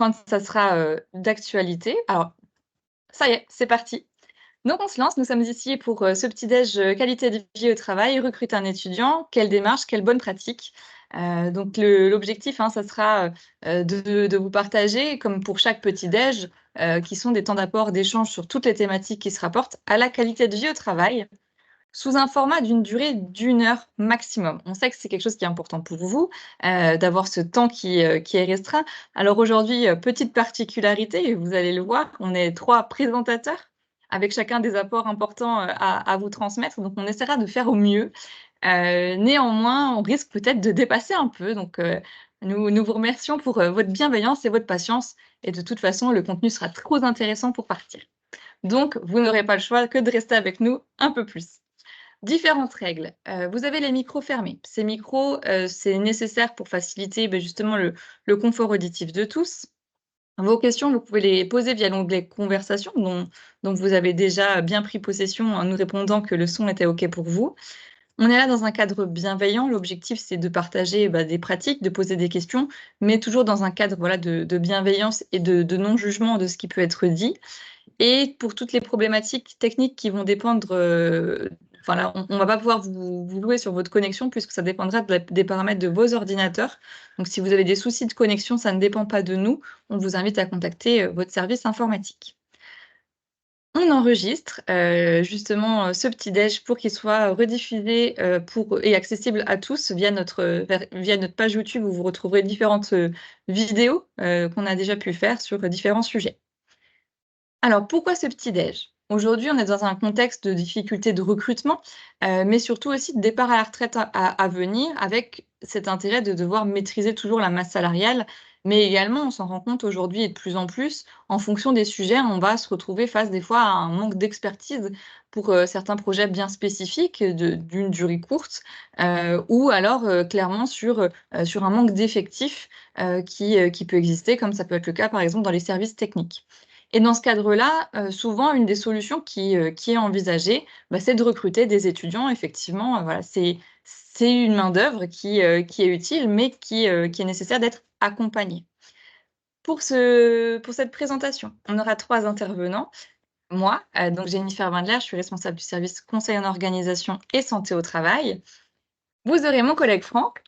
quand ça sera, d'actualité. Alors, ça y est, c'est parti. Donc on se lance, nous sommes ici pour, ce petit déj, qualité de vie au travail, recruter un étudiant, quelle démarche, quelle bonne pratique. Donc l'objectif, hein, ça sera, de vous partager, comme pour chaque petit déj, qui sont des temps d'apport, d'échange sur toutes les thématiques qui se rapportent à la qualité de vie au travail, sous un format d'une durée d'1 heure maximum. On sait que c'est quelque chose qui est important pour vous, d'avoir ce temps qui est restreint. Alors aujourd'hui, petite particularité, et vous allez le voir, on est 3 présentateurs avec chacun des apports importants, à vous transmettre, donc on essaiera de faire au mieux. Néanmoins, on risque peut-être de dépasser un peu, donc nous vous remercions pour, votre bienveillance et votre patience, et de toute façon, le contenu sera trop intéressant pour partir. Donc vous n'aurez pas le choix que de rester avec nous un peu plus. Différentes règles. Vous avez les micros fermés. Ces micros, c'est nécessaire pour faciliter, justement le confort auditif de tous. Vos questions, vous pouvez les poser via l'onglet «Conversation» dont vous avez déjà bien pris possession en nous répondant que le son était OK pour vous. On est là dans un cadre bienveillant. L'objectif, c'est de partager, des pratiques, de poser des questions, mais toujours dans un cadre, voilà, de bienveillance et de non-jugement de ce qui peut être dit. Et pour toutes les problématiques techniques qui vont dépendre, enfin là, on va pas pouvoir vous louer sur votre connexion puisque ça dépendra des paramètres de vos ordinateurs. Donc si vous avez des soucis de connexion, ça ne dépend pas de nous. On vous invite à contacter, votre service informatique. On enregistre, justement, ce petit déj pour qu'il soit rediffusé, et accessible à tous via notre page YouTube où vous retrouverez différentes, vidéos, qu'on a déjà pu faire sur, différents sujets. Alors pourquoi ce petit déj? Aujourd'hui, on est dans un contexte de difficulté de recrutement, mais surtout aussi de départ à la retraite à venir, avec cet intérêt de devoir maîtriser toujours la masse salariale. Mais également, on s'en rend compte aujourd'hui et de plus en plus, en fonction des sujets, on va se retrouver face des fois à un manque d'expertise pour, certains projets bien spécifiques d'une durée courte, ou alors, clairement sur un manque d'effectifs, qui peut exister, comme ça peut être le cas par exemple dans les services techniques. Et dans ce cadre-là, souvent une des solutions qui est envisagée, c'est de recruter des étudiants effectivement, voilà, c'est une main-d'œuvre qui est utile, mais qui est nécessaire d'être accompagnée. Pour cette présentation, on aura 3 intervenants. Moi, donc Jennifer Wendler, je suis responsable du service conseil en organisation et santé au travail. Vous aurez mon collègue Franck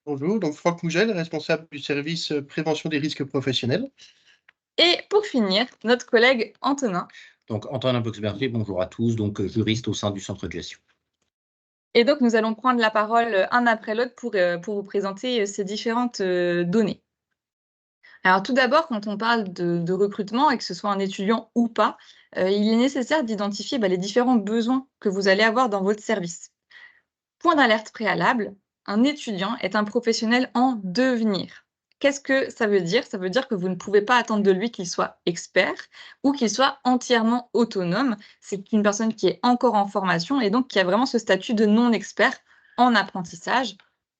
Bonjour, donc Franck Mougel, responsable du service prévention des risques professionnels. et pour finir, notre collègue Antonin. Donc Antonin Boxberger, bonjour à tous, donc juriste au sein du centre de gestion. Et donc nous allons prendre la parole, un après l'autre pour vous présenter, ces différentes, données. Alors tout d'abord, quand on parle de recrutement et que ce soit un étudiant ou pas, il est nécessaire d'identifier, les différents besoins que vous allez avoir dans votre service. Point d'alerte préalable, un étudiant est un professionnel en devenir. Qu'est-ce que ça veut dire? Ça veut dire que vous ne pouvez pas attendre de lui qu'il soit expert ou qu'il soit entièrement autonome. C'est une personne qui est encore en formation et donc qui a vraiment ce statut de non-expert en apprentissage.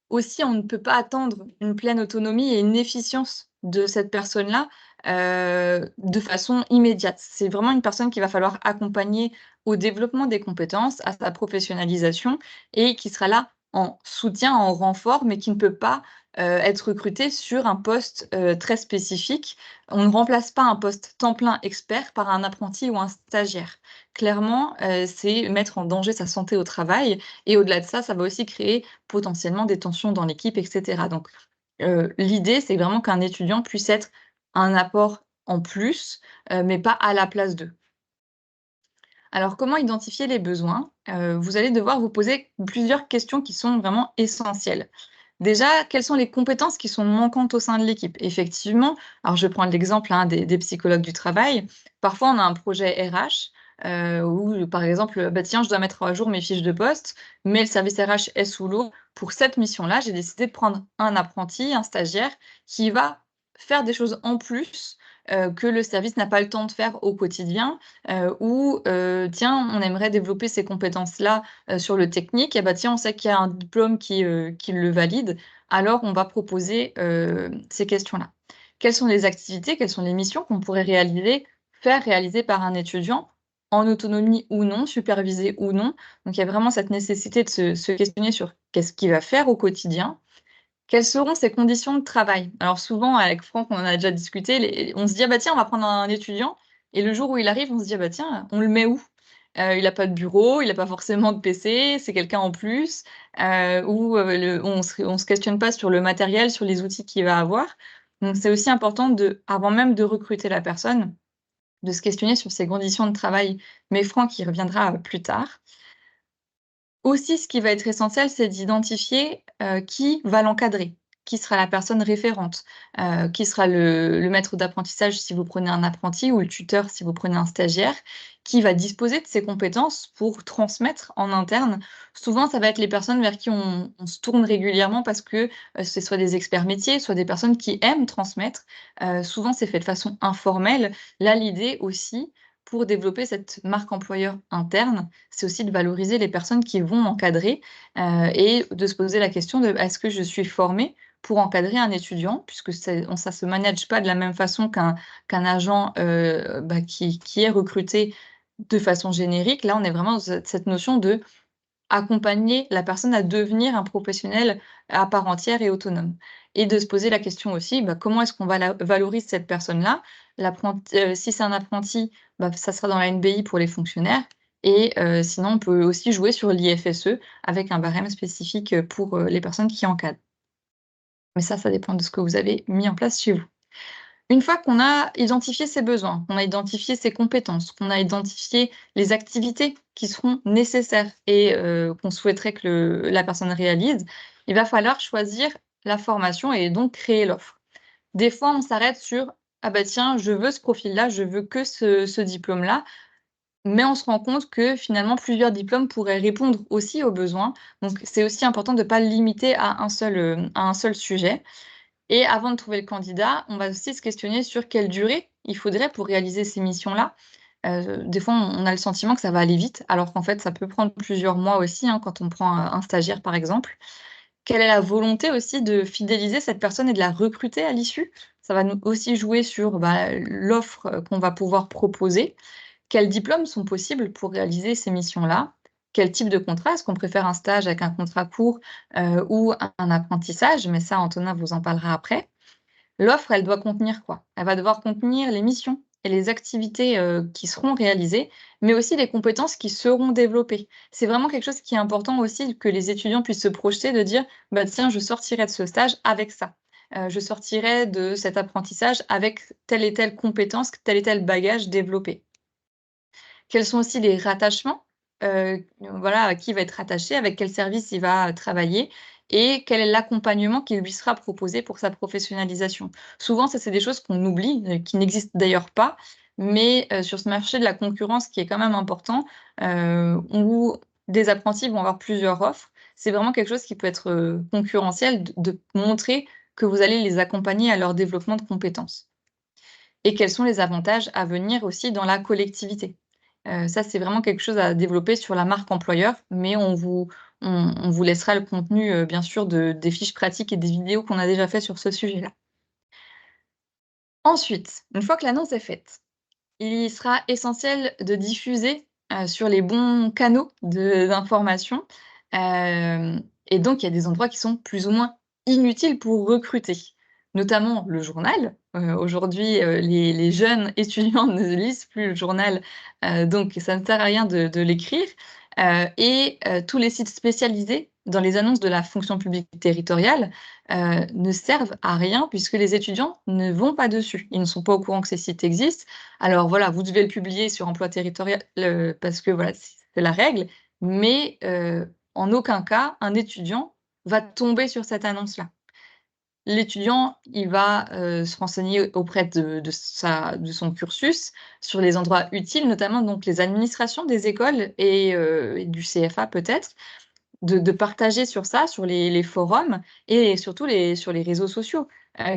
Aussi, on ne peut pas attendre une pleine autonomie et une efficience de cette personne-là, de façon immédiate. C'est vraiment une personne qu'il va falloir accompagner au développement des compétences, à sa professionnalisation et qui sera là en soutien, en renfort, mais qui ne peut pas, être recruté sur un poste, très spécifique. On ne remplace pas un poste temps plein expert par un apprenti ou un stagiaire. Clairement, c'est mettre en danger sa santé au travail et au-delà de ça, ça va aussi créer potentiellement des tensions dans l'équipe et cetera. Donc, l'idée, c'est vraiment qu'un étudiant puisse être un apport en plus, mais pas à la place d'eux. Alors, comment identifier les besoins? Vous allez devoir vous poser plusieurs questions qui sont vraiment essentielles. Déjà, quelles sont les compétences qui sont manquantes au sein de l'équipe? Effectivement, alors je prends l'exemple, hein, des psychologues du travail. Parfois, on a un projet RH, où par exemple, tiens, je dois mettre à jour mes fiches de poste, mais le service RH est sous l'eau. Pour cette mission-là, j'ai décidé de prendre un apprenti, un stagiaire qui va faire des choses en plus, que le service n'a pas le temps de faire au quotidien, ou tiens, on aimerait développer ces compétences-là, sur le technique et tiens, on sait qu'il y a un diplôme qui le valide, alors on va proposer, ces questions-là. Quelles sont les activités, quelles sont les missions qu'on pourrait faire réaliser par un étudiant, en autonomie ou non, supervisé ou non? Donc il y a vraiment cette nécessité de se questionner sur qu'est-ce qu'il va faire au quotidien Quelles seront ses conditions de travail? Alors souvent, avec Franck, on en a déjà discuté, on se dit: «Ah bah tiens, on va prendre un étudiant» et le jour où il arrive, on se dit: «Ah bah tiens, on le met où?» Il a pas de bureau, il a pas forcément de PC, c'est quelqu'un en plus, ou on se questionne pas sur le matériel, sur les outils qu'il va avoir. Donc c'est aussi important avant même de recruter la personne, de se questionner sur ses conditions de travail. Mais Franck y reviendra, plus tard. Aussi, ce qui va être essentiel, c'est d'identifier, qui va l'encadrer, qui sera la personne référente, qui sera le maître d'apprentissage si vous prenez un apprenti ou le tuteur si vous prenez un stagiaire, qui va disposer de ces compétences pour transmettre en interne. Souvent, ça va être les personnes vers qui on se tourne régulièrement parce que, c'est soit des experts métiers, soit des personnes qui aiment transmettre. Souvent, c'est fait de façon informelle. Là, l'idée aussi, pour développer cette marque employeur interne, c'est aussi de valoriser les personnes qui vont encadrer, et de se poser la question de: «Est-ce que je suis formée pour encadrer un étudiant?» puisque ça se manage pas de la même façon qu'un agent, qui est recruté de façon générique. Là, on est vraiment dans cette notion de accompagner la personne à devenir un professionnel à part entière et autonome et de se poser la question aussi, comment est-ce qu'on valorise cette personne-là? Si c'est un apprenti, ça sera dans la NBI pour les fonctionnaires et sinon on peut aussi jouer sur l'IFSE avec un barème spécifique, pour, les personnes qui encadrent. Mais ça dépend de ce que vous avez mis en place chez vous. Une fois qu'on a identifié ses besoins, qu'on a identifié ses compétences, qu'on a identifié les activités qui seront nécessaires et qu'on souhaiterait que la personne réalise, il va falloir choisir la formation et donc créer l'offre. Des fois, on s'arrête sur: «Ah bah tiens, je veux ce profil-là, je veux que ce diplôme-là», mais on se rend compte que finalement plusieurs diplômes pourraient répondre aussi aux besoins. Donc c'est aussi important de ne pas le limiter à un seul sujet. Et avant de trouver le candidat, on va aussi se questionner sur quelle durée il faudrait pour réaliser ces missions-là. Des fois, on a le sentiment que ça va aller vite, alors qu'en fait, ça peut prendre plusieurs mois aussi, hein, quand on prend, un stagiaire, par exemple. Quelle est la volonté aussi de fidéliser cette personne et de la recruter à l'issue? Ça va nous aussi jouer sur, l'offre, qu'on va pouvoir proposer. Quels diplômes sont possibles pour réaliser ces missions-là? Quel type de contrat? Est-ce qu'on préfère un stage avec un contrat court, ou un apprentissage? Mais ça, Antonin vous en parlera après. L'offre, elle doit contenir quoi? Elle va devoir contenir les missions et les activités, qui seront réalisées, mais aussi les compétences qui seront développées. C'est vraiment quelque chose qui est important aussi que les étudiants puissent se projeter, de dire: «Bah, tiens, je sortirai de ce stage avec ça. Je sortirai de cet apprentissage avec telle et telle compétence, tel et tel bagage développé». Quels sont aussi les rattachements? Voilà, à qui il va être rattaché, avec quel service il va travailler et quel est l'accompagnement qui lui sera proposé pour sa professionnalisation. Souvent, ça, c'est des choses qu'on oublie, qui n'existent d'ailleurs pas, mais sur ce marché de la concurrence qui est quand même important, où des apprentis vont avoir plusieurs offres, c'est vraiment quelque chose qui peut être, concurrentiel de montrer que vous allez les accompagner à leur développement de compétences. Et quels sont les avantages à venir aussi dans la collectivité? Ça, c'est vraiment quelque chose à développer sur la marque employeur, mais on vous laissera le contenu, bien sûr des fiches pratiques et des vidéos qu'on a déjà fait sur ce sujet-là. Ensuite, une fois que l'annonce est faite, il sera essentiel de diffuser, sur les bons canaux d'information, et donc il y a des endroits qui sont plus ou moins inutiles pour recruter, notamment le journal. Aujourd'hui, les jeunes étudiants ne lisent plus le journal, donc ça ne sert à rien de l'écrire, tous les sites spécialisés dans les annonces de la fonction publique territoriale, ne servent à rien puisque les étudiants ne vont pas dessus. Ils ne sont pas au courant que ces sites existent. Alors voilà, vous devez le publier sur Emploi territorial, parce que voilà, c'est la règle, mais en aucun cas, un étudiant va tomber sur cette annonce-là. L'étudiant, il va, se renseigner auprès de son cursus sur les endroits utiles, notamment donc les administrations des écoles et du CFA peut-être, de partager sur ça, sur les forums et surtout sur les réseaux sociaux,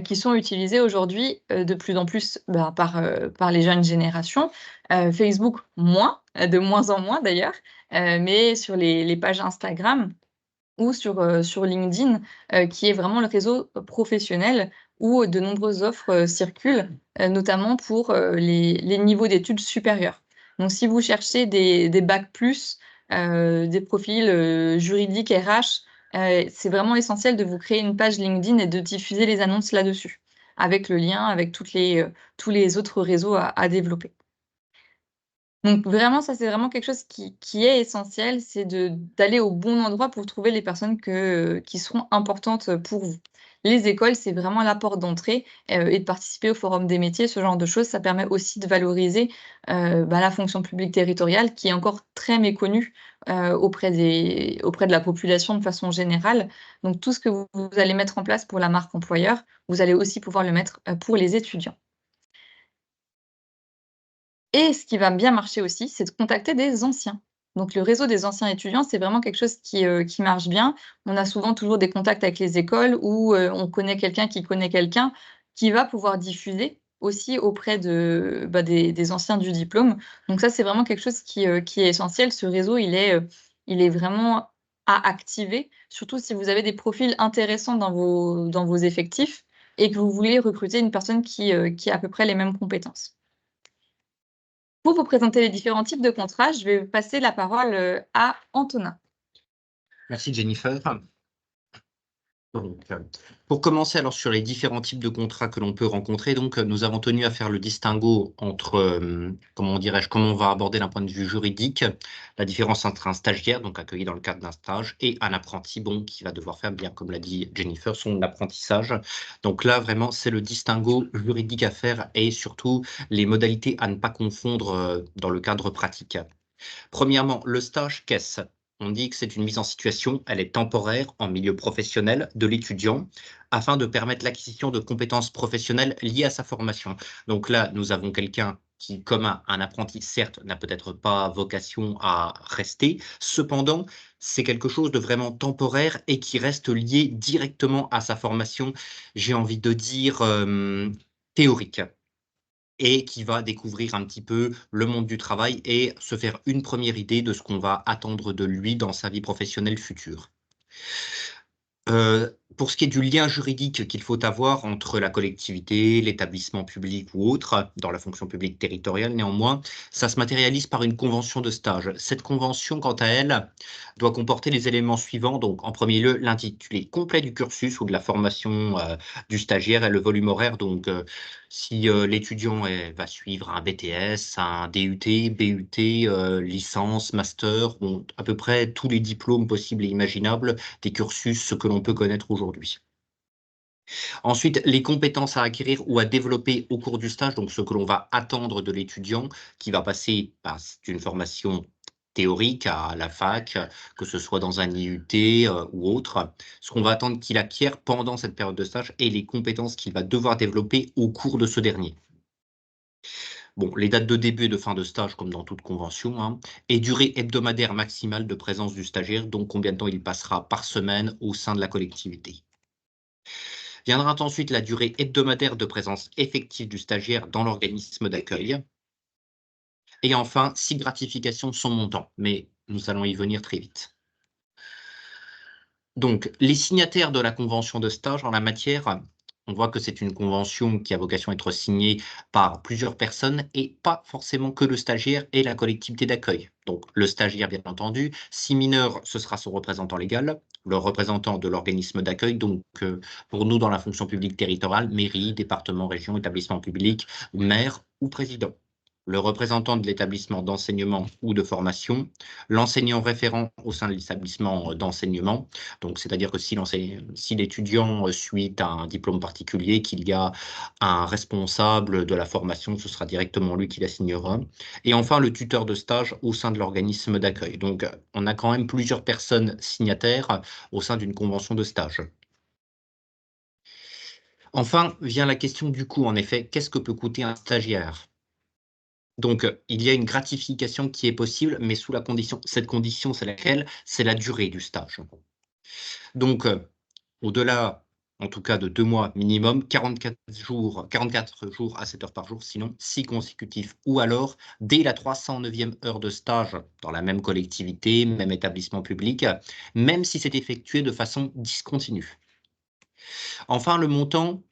qui sont utilisés aujourd'hui, de plus en plus, par les jeunes générations. Facebook moins, de moins en moins d'ailleurs, mais sur les pages Instagram ou sur LinkedIn, qui est vraiment le réseau professionnel où de nombreuses offres, circulent, notamment pour, les niveaux d'études supérieures. Donc si vous cherchez des bacs plus, des profils, juridiques, RH, c'est vraiment essentiel de vous créer une page LinkedIn et de diffuser les annonces là-dessus, avec le lien, avec tous les autres réseaux à développer. Donc vraiment, ça, c'est vraiment quelque chose qui est essentiel, c'est d'aller au bon endroit pour trouver les personnes qui seront importantes, pour vous. Les écoles, c'est vraiment la porte d'entrée, et de participer au forum des métiers, ce genre de choses, ça permet aussi de valoriser, la fonction publique territoriale qui est encore très méconnue, auprès de la population de façon générale. Donc tout ce que vous allez mettre en place pour la marque employeur, vous allez aussi pouvoir le mettre, pour les étudiants. Et ce qui va bien marcher aussi, c'est de contacter des anciens. Donc le réseau des anciens étudiants, c'est vraiment quelque chose qui marche bien. On a souvent toujours des contacts avec les écoles ou, on connaît quelqu'un qui connaît quelqu'un qui va pouvoir diffuser aussi auprès des anciens du diplôme. Donc ça, c'est vraiment quelque chose qui est essentiel. Ce réseau, il est vraiment à activer, surtout si vous avez des profils intéressants dans vos effectifs et que vous voulez recruter une personne qui a à peu près les mêmes compétences. Pour vous présenter les différents types de contrats, je vais passer la parole, à Antonin. Merci Jennifer. Donc, pour commencer alors sur les différents types de contrats que l'on peut rencontrer, donc nous avons tenu à faire le distinguo entre, comment dirais-je, comment on va aborder d'un point de vue juridique, la différence entre un stagiaire, donc accueilli dans le cadre d'un stage, et un apprenti, bon, qui va devoir faire, bien comme l'a dit Jennifer, son apprentissage. Donc là, vraiment, c'est le distinguo juridique à faire et surtout les modalités à ne pas confondre dans le cadre pratique. Premièrement, le stage, qu'est-ce? On dit que c'est une mise en situation, elle est temporaire en milieu professionnel de l'étudiant afin de permettre l'acquisition de compétences professionnelles liées à sa formation. Donc là, nous avons quelqu'un qui, comme un apprenti, certes, n'a peut-être pas vocation à rester. Cependant, c'est quelque chose de vraiment temporaire et qui reste lié directement à sa formation, j'ai envie de dire, théorique. Et qui va découvrir un petit peu le monde du travail et se faire une première idée de ce qu'on va attendre de lui dans sa vie professionnelle future. Pour ce qui est du lien juridique qu'il faut avoir entre la collectivité, l'établissement public ou autre, dans la fonction publique territoriale néanmoins, ça se matérialise par une convention de stage. Cette convention, quant à elle, doit comporter les éléments suivants. Donc, en premier lieu, l'intitulé complet du cursus ou de la formation du stagiaire et le volume horaire. Donc, si l'étudiant va suivre un BTS, un DUT, BUT, licence, master, bon, à peu près tous les diplômes possibles et imaginables des cursus que l'on peut connaître aujourd'hui. Ensuite, les compétences à acquérir ou à développer au cours du stage, donc ce que l'on va attendre de l'étudiant qui va passer par une formation théorique à la fac, que ce soit dans un IUT ou autre, ce qu'on va attendre qu'il acquiert pendant cette période de stage et les compétences qu'il va devoir développer au cours de ce dernier. Bon, les dates de début et de fin de stage, comme dans toute convention, hein, et durée hebdomadaire maximale de présence du stagiaire, donc combien de temps il passera par semaine au sein de la collectivité. Viendra ensuite la durée hebdomadaire de présence effective du stagiaire dans l'organisme d'accueil. Et enfin, si gratification son montant, mais nous allons y venir très vite. Donc, les signataires de la convention de stage en la matière, on voit que c'est une convention qui a vocation à être signée par plusieurs personnes et pas forcément que le stagiaire et la collectivité d'accueil. Donc, le stagiaire, bien entendu, si mineur, ce sera son représentant légal, le représentant de l'organisme d'accueil, donc pour nous dans la fonction publique territoriale, mairie, département, région, établissement public, maire ou président. Le représentant de l'établissement d'enseignement ou de formation, l'enseignant référent au sein de l'établissement d'enseignement. Donc, c'est-à-dire que si l'étudiant suit un diplôme particulier, qu'il y a un responsable de la formation, ce sera directement lui qui la signera. Et enfin, le tuteur de stage au sein de l'organisme d'accueil. Donc, on a quand même plusieurs personnes signataires au sein d'une convention de stage. Enfin, vient la question du coût. En effet, qu'est-ce que peut coûter un stagiaire? Donc, il y a une gratification qui est possible, mais sous la condition. Cette condition, c'est laquelle? C'est la durée du stage. Donc, au-delà, en tout cas de 2 mois minimum, 44 jours à 7 heures par jour, sinon 6 consécutifs. Ou alors, dès la 309e heure de stage dans la même collectivité, même établissement public, même si c'est effectué de façon discontinue. Enfin, le montant,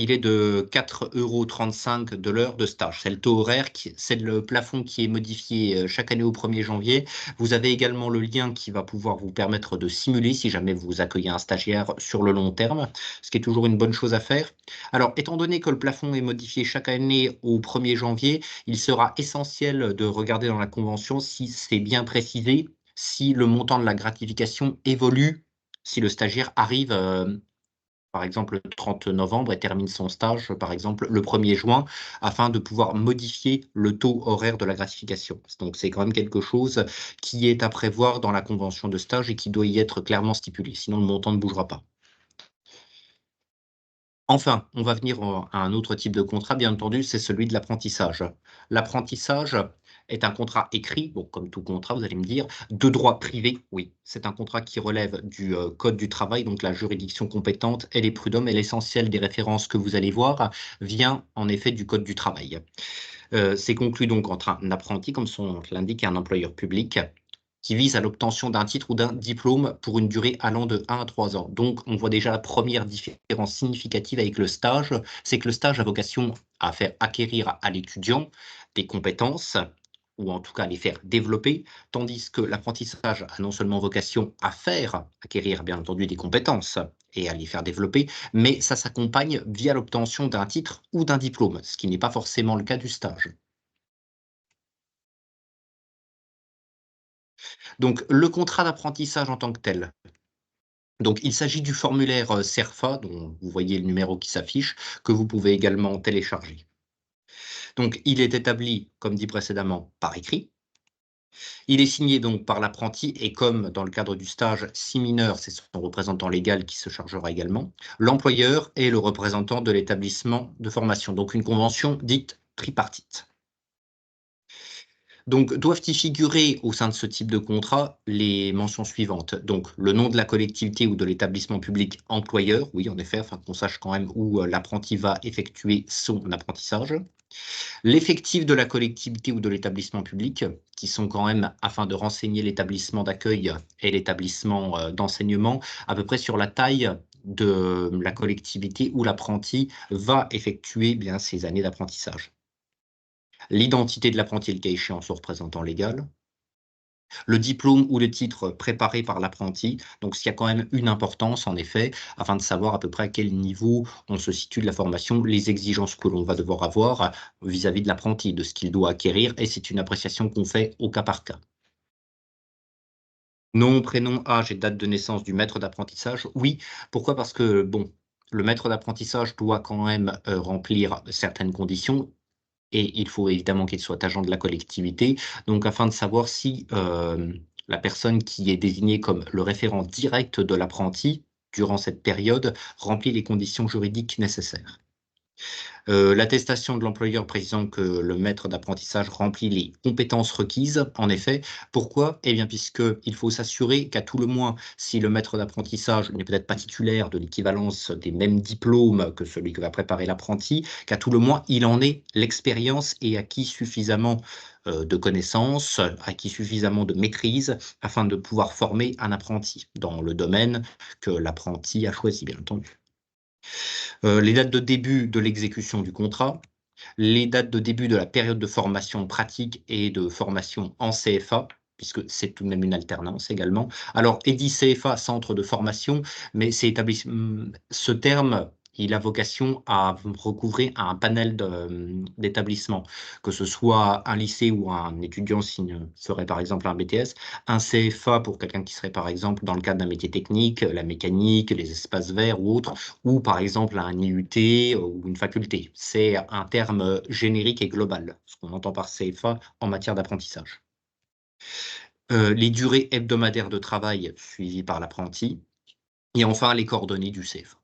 il est de 4,35 € de l'heure de stage. C'est le taux horaire, c'est le plafond qui est modifié chaque année au 1er janvier. Vous avez également le lien qui va pouvoir vous permettre de simuler si jamais vous accueillez un stagiaire sur le long terme, ce qui est toujours une bonne chose à faire. Alors, étant donné que le plafond est modifié chaque année au 1er janvier, il sera essentiel de regarder dans la convention si c'est bien précisé, si le montant de la gratification évolue, si le stagiaire arrive par exemple, le 30 novembre et termine son stage, par exemple, le 1er juin, afin de pouvoir modifier le taux horaire de la gratification. Donc, c'est quand même quelque chose qui est à prévoir dans la convention de stage et qui doit y être clairement stipulé, sinon le montant ne bougera pas. Enfin, on va venir à un autre type de contrat, bien entendu, c'est celui de l'apprentissage. L'apprentissage est un contrat écrit, bon, comme tout contrat, vous allez me dire, de droit privé, oui. C'est un contrat qui relève du Code du travail, donc la juridiction compétente et les prud'hommes, et l'essentiel des références que vous allez voir vient en effet du Code du travail. C'est conclu donc entre un apprenti, comme son nom l'indique, et un employeur public, qui vise à l'obtention d'un titre ou d'un diplôme pour une durée allant de 1 à 3 ans. Donc, on voit déjà la première différence significative avec le stage, c'est que le stage a vocation à faire acquérir à l'étudiant des compétences, ou en tout cas à les faire développer, tandis que l'apprentissage a non seulement vocation à faire acquérir, bien entendu, des compétences et à les faire développer, mais ça s'accompagne via l'obtention d'un titre ou d'un diplôme, ce qui n'est pas forcément le cas du stage. Donc, le contrat d'apprentissage en tant que tel. Donc, il s'agit du formulaire CERFA, dont vous voyez le numéro qui s'affiche, que vous pouvez également télécharger. Donc, il est établi, comme dit précédemment, par écrit. Il est signé donc par l'apprenti et comme dans le cadre du stage, si mineur, c'est son représentant légal qui se chargera également, l'employeur et le représentant de l'établissement de formation. Donc, une convention dite tripartite. Donc, doivent y figurer au sein de ce type de contrat les mentions suivantes. Donc, le nom de la collectivité ou de l'établissement public employeur, oui, en effet, afin qu'on sache quand même où l'apprenti va effectuer son apprentissage. L'effectif de la collectivité ou de l'établissement public, qui sont quand même, afin de renseigner l'établissement d'accueil et l'établissement d'enseignement, à peu près sur la taille de la collectivité où l'apprenti va effectuer bien ses années d'apprentissage. L'identité de l'apprenti, le cas échéant, son représentant légal, le diplôme ou le titre préparé par l'apprenti, donc s'il y a quand même une importance en effet, afin de savoir à peu près à quel niveau on se situe de la formation, les exigences que l'on va devoir avoir vis-à-vis de l'apprenti, de ce qu'il doit acquérir, et c'est une appréciation qu'on fait au cas par cas. Nom, prénom, âge et date de naissance du maître d'apprentissage, oui. Pourquoi? Parce que, bon, le maître d'apprentissage doit quand même remplir certaines conditions. Et il faut évidemment qu'il soit agent de la collectivité, donc afin de savoir si, la personne qui est désignée comme le référent direct de l'apprenti, durant cette période, remplit les conditions juridiques nécessaires. L'attestation de l'employeur précisant que le maître d'apprentissage remplit les compétences requises, en effet. Pourquoi? Eh bien, puisqu'il faut s'assurer qu'à tout le moins, si le maître d'apprentissage n'est peut-être pas titulaire de l'équivalence des mêmes diplômes que celui que va préparer l'apprenti, qu'à tout le moins, il en ait l'expérience et acquis suffisamment de connaissances, acquis suffisamment de maîtrise, afin de pouvoir former un apprenti dans le domaine que l'apprenti a choisi, bien entendu. Les dates de début de l'exécution du contrat, les dates de début de la période de formation pratique et de formation en CFA, puisque c'est tout de même une alternance également. Alors, EDI CFA, centre de formation, mais ce terme, il a vocation à recouvrer un panel d'établissements, que ce soit un lycée ou un étudiant s'il ferait par exemple un BTS, un CFA pour quelqu'un qui serait par exemple dans le cadre d'un métier technique, la mécanique, les espaces verts ou autres, ou par exemple un IUT ou une faculté. C'est un terme générique et global, ce qu'on entend par CFA en matière d'apprentissage. Les durées hebdomadaires de travail suivies par l'apprenti et enfin les coordonnées du CFA.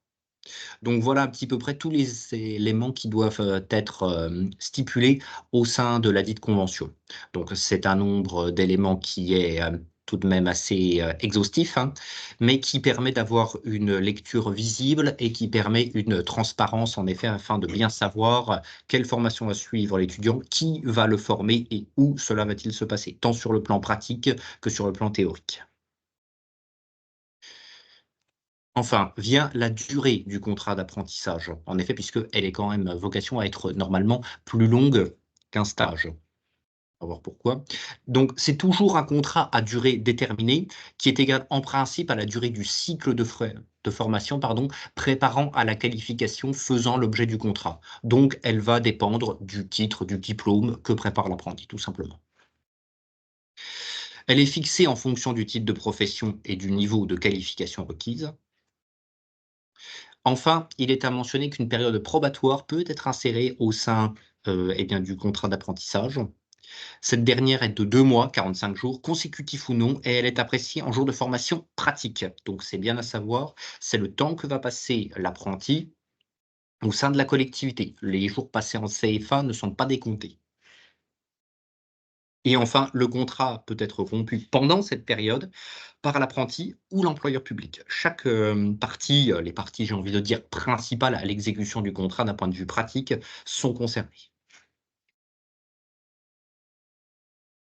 Donc voilà un petit peu près tous les éléments qui doivent être stipulés au sein de ladite convention. Donc c'est un nombre d'éléments qui est tout de même assez exhaustif, hein, mais qui permet d'avoir une lecture visible et qui permet une transparence en effet afin de bien savoir quelle formation va suivre l'étudiant, qui va le former et où cela va-t-il se passer, tant sur le plan pratique que sur le plan théorique. Enfin, vient la durée du contrat d'apprentissage. En effet, puisqu'elle est quand même vocation à être normalement plus longue qu'un stage. On va voir pourquoi. Donc, c'est toujours un contrat à durée déterminée qui est égal en principe à la durée du cycle de formation, préparant à la qualification faisant l'objet du contrat. Donc, elle va dépendre du titre, du diplôme que prépare l'apprenti, tout simplement. Elle est fixée en fonction du type de profession et du niveau de qualification requise. Enfin, il est à mentionner qu'une période probatoire peut être insérée au sein du contrat d'apprentissage. Cette dernière est de 2 mois, 45 jours, consécutifs ou non, et elle est appréciée en jours de formation pratique. Donc c'est bien à savoir, c'est le temps que va passer l'apprenti au sein de la collectivité. Les jours passés en CFA ne sont pas décomptés. Et enfin, le contrat peut être rompu pendant cette période par l'apprenti ou l'employeur public. Chaque partie, les parties, j'ai envie de dire, principales à l'exécution du contrat d'un point de vue pratique, sont concernées.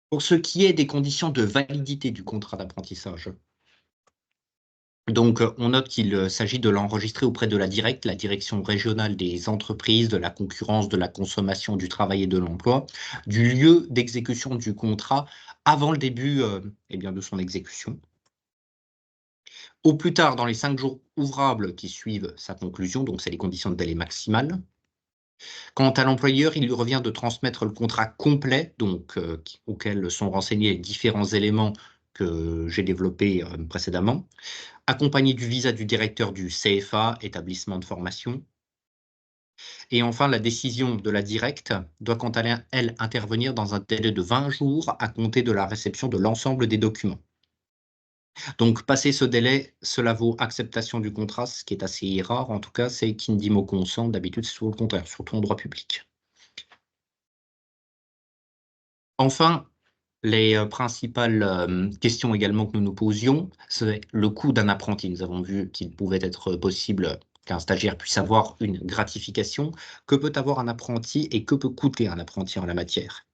Pour ce qui est des conditions de validité du contrat d'apprentissage, donc on note qu'il s'agit de l'enregistrer auprès de la DIRECT, la Direction régionale des entreprises, de la concurrence, de la consommation, du travail et de l'emploi, du lieu d'exécution du contrat avant le début de son exécution. Au plus tard, dans les 5 jours ouvrables qui suivent sa conclusion, donc c'est les conditions de délai maximales. Quant à l'employeur, il lui revient de transmettre le contrat complet, donc auquel sont renseignés les différents éléments que j'ai développés précédemment, accompagné du visa du directeur du CFA, établissement de formation. Et enfin, la décision de la DIRECT doit quant à elle intervenir dans un délai de 20 jours à compter de la réception de l'ensemble des documents. Donc, passé ce délai, cela vaut acceptation du contrat, ce qui est assez rare en tout cas, c'est qu'indimo consent, d'habitude c'est tout le contraire, surtout en droit public. Enfin, les principales questions également que nous nous posions, c'est le coût d'un apprenti. Nous avons vu qu'il pouvait être possible qu'un stagiaire puisse avoir une gratification. Que peut avoir un apprenti et que peut coûter un apprenti en la matière?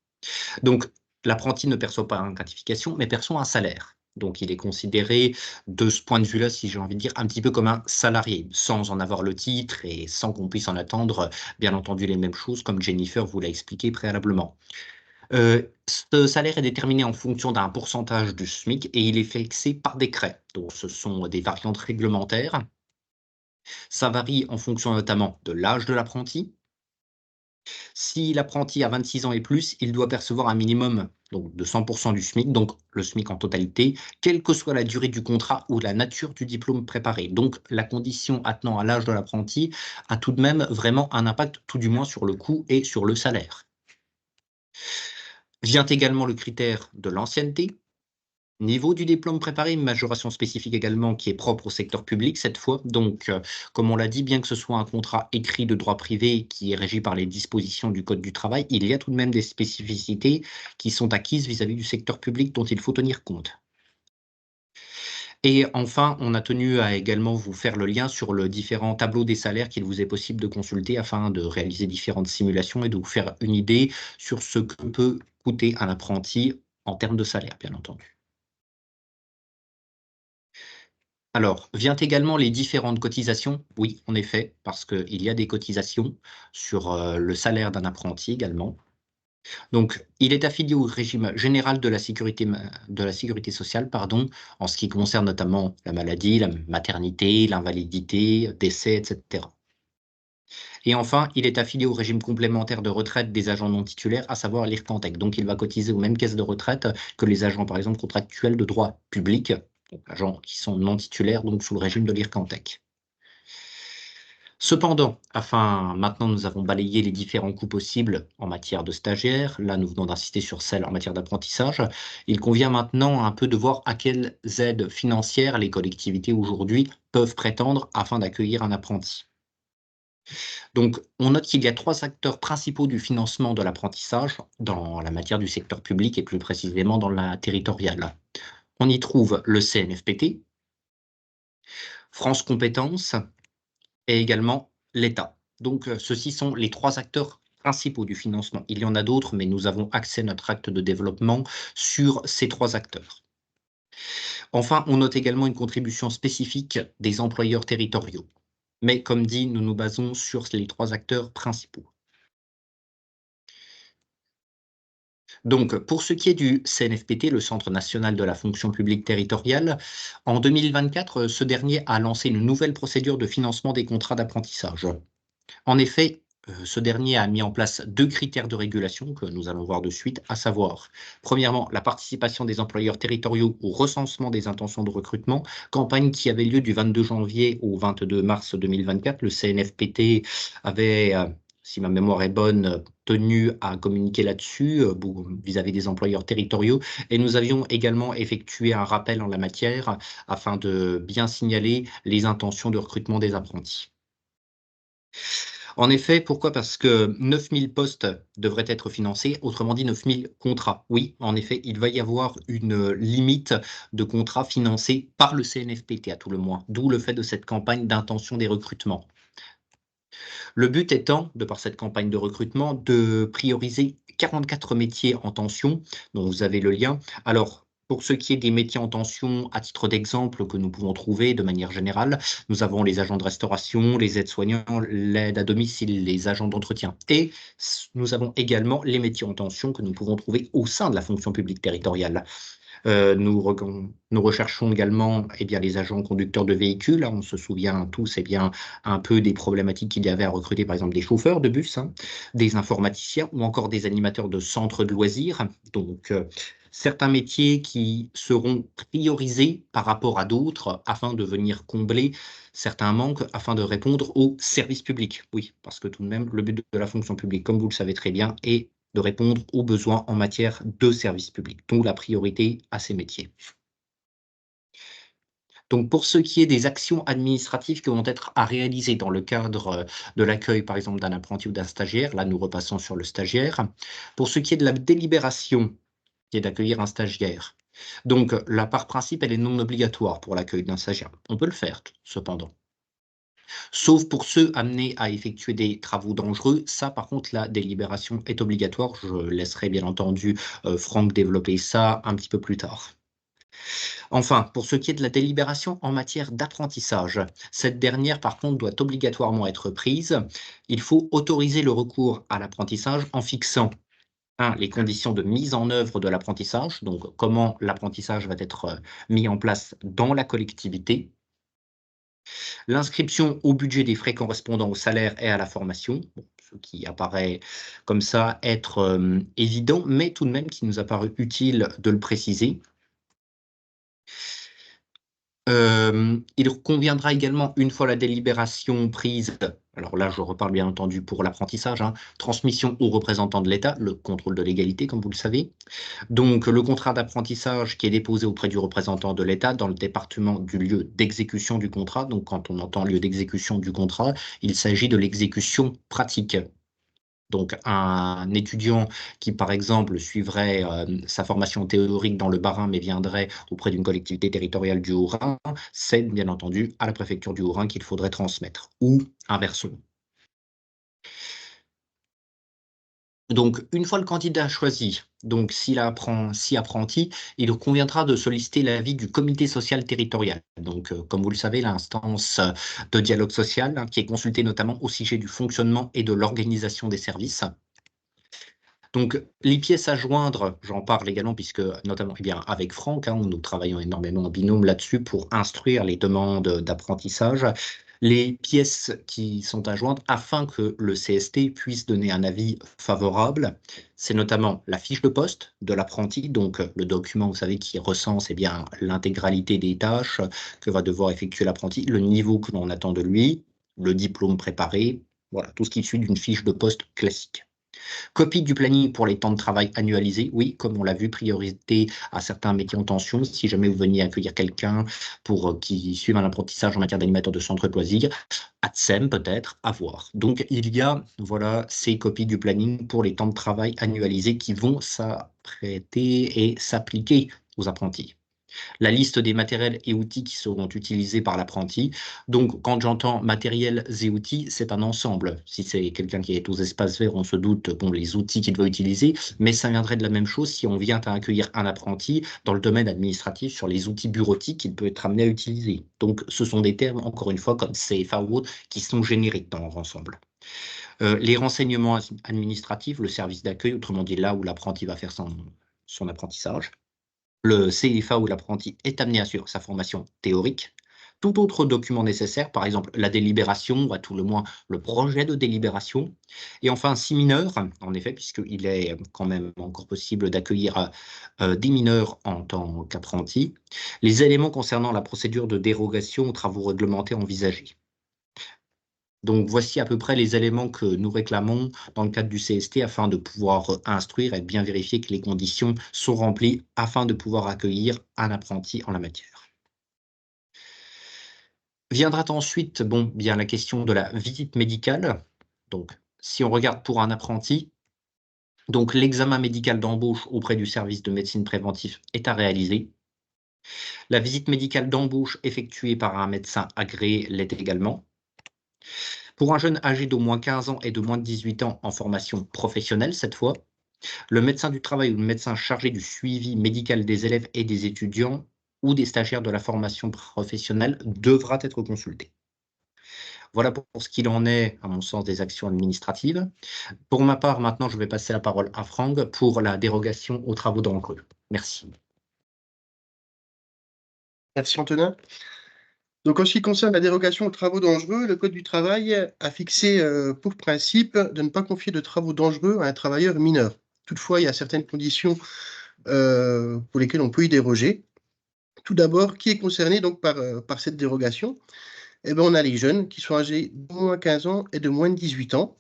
Donc, l'apprenti ne perçoit pas une gratification, mais perçoit un salaire. Donc, il est considéré, de ce point de vue-là, si j'ai envie de dire, un petit peu comme un salarié, sans en avoir le titre et sans qu'on puisse en attendre, bien entendu, les mêmes choses, comme Jennifer vous l'a expliqué préalablement. Ce salaire est déterminé en fonction d'un pourcentage du SMIC et il est fixé par décret. Donc, ce sont des variantes réglementaires. Ça varie en fonction notamment de l'âge de l'apprenti. Si l'apprenti a 26 ans et plus, il doit percevoir un minimum donc, de 100% du SMIC, donc le SMIC en totalité, quelle que soit la durée du contrat ou la nature du diplôme préparé. Donc, la condition attenant à l'âge de l'apprenti a tout de même vraiment un impact, tout du moins, sur le coût et sur le salaire. Vient également le critère de l'ancienneté. Niveau du diplôme préparé, une majoration spécifique également qui est propre au secteur public cette fois. Donc, comme on l'a dit, bien que ce soit un contrat écrit de droit privé qui est régi par les dispositions du Code du travail, il y a tout de même des spécificités qui sont acquises vis-à-vis du secteur public dont il faut tenir compte. Et enfin, on a tenu à également vous faire le lien sur le différent tableau des salaires qu'il vous est possible de consulter afin de réaliser différentes simulations et de vous faire une idée sur ce que peut coûter un apprenti en termes de salaire, bien entendu. Alors, vient également les différentes cotisations. Oui, en effet, parce qu'il y a des cotisations sur le salaire d'un apprenti également. Donc, il est affilié au régime général de la sécurité sociale, en ce qui concerne notamment la maladie, la maternité, l'invalidité, décès, etc. Et enfin, il est affilié au régime complémentaire de retraite des agents non titulaires, à savoir l'IRCANTEC. Donc, il va cotiser aux mêmes caisses de retraite que les agents, par exemple, contractuels de droit public, donc agents qui sont non titulaires, donc sous le régime de l'IRCANTEC. Cependant, maintenant nous avons balayé les différents coûts possibles en matière de stagiaires, là nous venons d'insister sur celle en matière d'apprentissage, il convient maintenant un peu de voir à quelles aides financières les collectivités aujourd'hui peuvent prétendre afin d'accueillir un apprenti. Donc, on note qu'il y a 3 acteurs principaux du financement de l'apprentissage dans la matière du secteur public et plus précisément dans la territoriale. On y trouve le CNFPT, France Compétences et également l'État. Donc, ceux-ci sont les 3 acteurs principaux du financement. Il y en a d'autres, mais nous avons axé notre acte de développement sur ces 3 acteurs. Enfin, on note également une contribution spécifique des employeurs territoriaux. Mais comme dit, nous nous basons sur les 3 acteurs principaux. Donc, pour ce qui est du CNFPT, le Centre national de la fonction publique territoriale, en 2024, ce dernier a lancé une nouvelle procédure de financement des contrats d'apprentissage. En effet, ce dernier a mis en place 2 critères de régulation que nous allons voir de suite, à savoir, premièrement, la participation des employeurs territoriaux au recensement des intentions de recrutement, campagne qui avait lieu du 22 janvier au 22 mars 2024. Le CNFPT avait, si ma mémoire est bonne, tenu à communiquer là-dessus vis-à-vis des employeurs territoriaux, et nous avions également effectué un rappel en la matière afin de bien signaler les intentions de recrutement des apprentis. En effet, pourquoi? Parce que 9 000 postes devraient être financés, autrement dit 9 000 contrats. Oui, en effet, il va y avoir une limite de contrats financés par le CNFPT à tout le moins, d'où le fait de cette campagne d'intention des recrutements. Le but étant, de par cette campagne de recrutement, de prioriser 44 métiers en tension, dont vous avez le lien. Alors, pour ce qui est des métiers en tension, à titre d'exemple que nous pouvons trouver de manière générale, nous avons les agents de restauration, les aides-soignants, l'aide à domicile, les agents d'entretien. Et nous avons également les métiers en tension que nous pouvons trouver au sein de la fonction publique territoriale. Nous recherchons également les agents conducteurs de véhicules. On se souvient tous un peu des problématiques qu'il y avait à recruter, par exemple, des chauffeurs de bus, des informaticiens ou encore des animateurs de centres de loisirs. Donc, certains métiers qui seront priorisés par rapport à d'autres afin de venir combler certains manques, afin de répondre aux services publics. Oui, parce que tout de même, le but de la fonction publique, comme vous le savez très bien, est de répondre aux besoins en matière de services publics, donc la priorité à ces métiers. Donc, pour ce qui est des actions administratives qui vont être à réaliser dans le cadre de l'accueil, par exemple, d'un apprenti ou d'un stagiaire, là, nous repassons sur le stagiaire. Pour ce qui est de la délibération, qui est d'accueillir un stagiaire, donc la part principe, elle est non obligatoire pour l'accueil d'un stagiaire. On peut le faire, cependant. Sauf pour ceux amenés à effectuer des travaux dangereux. Ça, par contre, la délibération est obligatoire. Je laisserai bien entendu Franck développer ça un petit peu plus tard. Enfin, pour ce qui est de la délibération en matière d'apprentissage, cette dernière, par contre, doit obligatoirement être prise. Il faut autoriser le recours à l'apprentissage en fixant les conditions de mise en œuvre de l'apprentissage, donc comment l'apprentissage va être mis en place dans la collectivité. L'inscription au budget des frais correspondant au salaire et à la formation, ce qui apparaît comme ça être évident, mais tout de même qui nous a paru utile de le préciser. Il conviendra également, une fois la délibération prise, alors là je reparle bien entendu pour l'apprentissage, transmission aux représentants de l'État, le contrôle de légalité comme vous le savez. Donc le contrat d'apprentissage qui est déposé auprès du représentant de l'État dans le département du lieu d'exécution du contrat. Donc quand on entend lieu d'exécution du contrat, il s'agit de l'exécution pratique. Donc un étudiant qui, par exemple, suivrait sa formation théorique dans le Bas-Rhin, mais viendrait auprès d'une collectivité territoriale du Haut-Rhin, c'est bien entendu à la préfecture du Haut-Rhin qu'il faudrait transmettre, ou inversement. Donc, une fois le candidat choisi, donc si apprenti, il conviendra de solliciter l'avis du comité social territorial. Donc, comme vous le savez, l'instance de dialogue social qui est consultée notamment au sujet du fonctionnement et de l'organisation des services. Donc, les pièces à joindre, j'en parle également puisque, notamment avec Franck, nous travaillons énormément en binôme là-dessus pour instruire les demandes d'apprentissage. Les pièces qui sont à joindre afin que le CST puisse donner un avis favorable, c'est notamment la fiche de poste de l'apprenti, donc le document, vous savez, qui recense l'intégralité des tâches que va devoir effectuer l'apprenti, le niveau que l'on attend de lui, le diplôme préparé, voilà, tout ce qui suit d'une fiche de poste classique. Copie du planning pour les temps de travail annualisés. Oui, comme on l'a vu, priorité à certains métiers en tension. Si jamais vous veniez accueillir quelqu'un pour qui suive un apprentissage en matière d'animateur de centre de loisirs, ATSEM peut-être, à voir. Donc, il y a ces copies du planning pour les temps de travail annualisés qui vont s'apprêter et s'appliquer aux apprentis. la liste des matériels et outils qui seront utilisés par l'apprenti. Donc, quand j'entends matériels et outils, c'est un ensemble. Si c'est quelqu'un qui est aux espaces verts, on se doute, bon, les outils qu'il doit utiliser, mais ça viendrait de la même chose si on vient à accueillir un apprenti dans le domaine administratif sur les outils bureautiques qu'il peut être amené à utiliser. Donc, ce sont des termes, encore une fois, comme CFA ou autres, qui sont génériques dans leur ensemble. Les renseignements administratifs, le service d'accueil, autrement dit là où l'apprenti va faire son apprentissage. Le CFA où l'apprenti est amené à suivre sa formation théorique. Tout autre document nécessaire, par exemple la délibération, ou à tout le moins le projet de délibération. Et enfin, 6 mineurs, en effet, puisqu'il est quand même encore possible d'accueillir des mineurs en tant qu'apprentis. Les éléments concernant la procédure de dérogation aux travaux réglementaires envisagés. Donc, voici à peu près les éléments que nous réclamons dans le cadre du CST afin de pouvoir instruire et bien vérifier que les conditions sont remplies afin de pouvoir accueillir un apprenti en la matière. Viendra ensuite bien la question de la visite médicale. Donc, si on regarde pour un apprenti, donc l'examen médical d'embauche auprès du service de médecine préventive est à réaliser. La visite médicale d'embauche effectuée par un médecin agréé l'est également. Pour un jeune âgé d'au moins 15 ans et de moins de 18 ans en formation professionnelle, cette fois, le médecin du travail ou le médecin chargé du suivi médical des élèves et des étudiants ou des stagiaires de la formation professionnelle devra être consulté. Voilà pour ce qu'il en est, à mon sens, des actions administratives. Pour ma part, maintenant, je vais passer la parole à Franck pour la dérogation aux travaux dangereux. Merci. Merci Antonin. Donc, en ce qui concerne la dérogation aux travaux dangereux, le Code du travail a fixé pour principe de ne pas confier de travaux dangereux à un travailleur mineur. Toutefois, il y a certaines conditions pour lesquelles on peut y déroger. Tout d'abord, qui est concerné donc par cette dérogation? Eh bien, on a les jeunes qui sont âgés de moins 15 ans et de moins de 18 ans.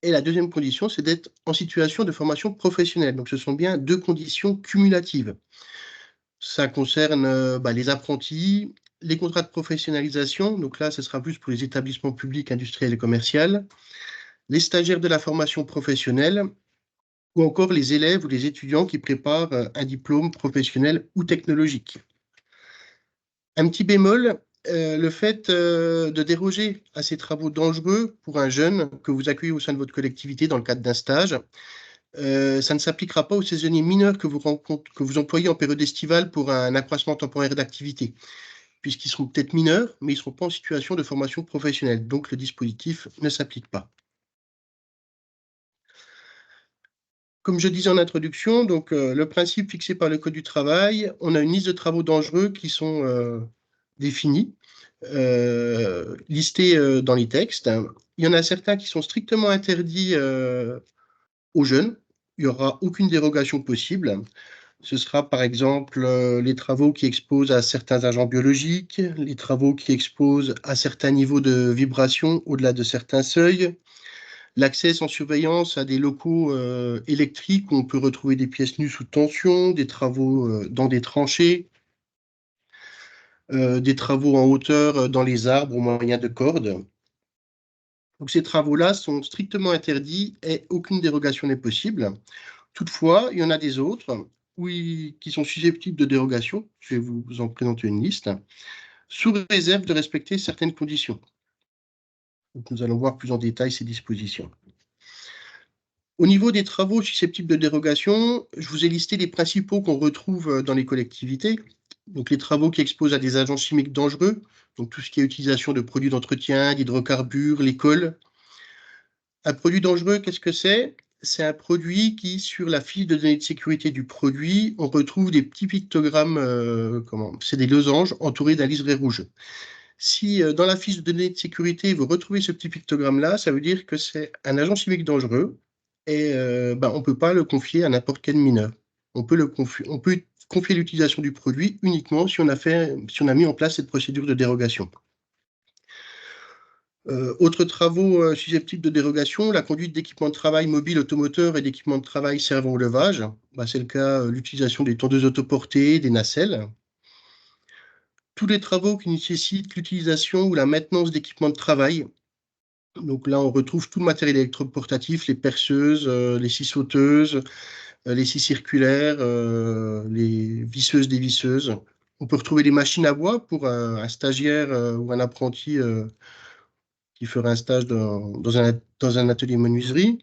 Et la deuxième condition, c'est d'être en situation de formation professionnelle. Donc, ce sont bien deux conditions cumulatives. Ça concerne les apprentis, les contrats de professionnalisation. Donc là, ce sera plus pour les établissements publics, industriels et commerciaux, les stagiaires de la formation professionnelle ou encore les élèves ou les étudiants qui préparent un diplôme professionnel ou technologique. Un petit bémol, le fait de déroger à ces travaux dangereux pour un jeune que vous accueillez au sein de votre collectivité dans le cadre d'un stage, ça ne s'appliquera pas aux saisonniers mineurs que vous employez en période estivale pour un accroissement temporaire d'activité, puisqu'ils seront peut-être mineurs, mais ils ne seront pas en situation de formation professionnelle. Donc, le dispositif ne s'applique pas. Comme je disais en introduction, donc, le principe fixé par le Code du travail, on a une liste de travaux dangereux qui sont définis, listés dans les textes. Il y en a certains qui sont strictement interdits aux jeunes. Il n'y aura aucune dérogation possible. Ce sera par exemple les travaux qui exposent à certains agents biologiques, les travaux qui exposent à certains niveaux de vibration au-delà de certains seuils, l'accès sans surveillance à des locaux électriques où on peut retrouver des pièces nues sous tension, des travaux dans des tranchées, des travaux en hauteur dans les arbres au moyen de cordes. Donc ces travaux-là sont strictement interdits et aucune dérogation n'est possible. Toutefois, il y en a des autres qui sont susceptibles de dérogation. Je vais vous en présenter une liste, sous réserve de respecter certaines conditions. Donc, nous allons voir plus en détail ces dispositions. Au niveau des travaux susceptibles de dérogation, je vous ai listé les principaux qu'on retrouve dans les collectivités. Donc, les travaux qui exposent à des agents chimiques dangereux, donc tout ce qui est utilisation de produits d'entretien, d'hydrocarbures, l'école. Un produit dangereux, qu'est-ce que c'est? C'est un produit qui, sur la fiche de données de sécurité du produit, on retrouve des petits pictogrammes, c'est des losanges entourés d'un liseré rouge. Si dans la fiche de données de sécurité, vous retrouvez ce petit pictogramme-là, ça veut dire que c'est un agent chimique dangereux et on ne peut pas le confier à n'importe quel mineur. On peut confier l'utilisation du produit uniquement si on a mis en place cette procédure de dérogation. Autres travaux susceptibles de dérogation, la conduite d'équipements de travail mobiles automoteurs et d'équipements de travail servant au levage. C'est le cas, l'utilisation des tondeuses autoportées, des nacelles. Tous les travaux qui nécessitent l'utilisation ou la maintenance d'équipements de travail. Donc là, on retrouve tout le matériel électroportatif, les perceuses, les scie sauteuses, les scies circulaires, les visseuses, dévisseuses. On peut retrouver les machines à bois pour un stagiaire ou un apprenti qui ferait un stage dans un atelier menuiserie.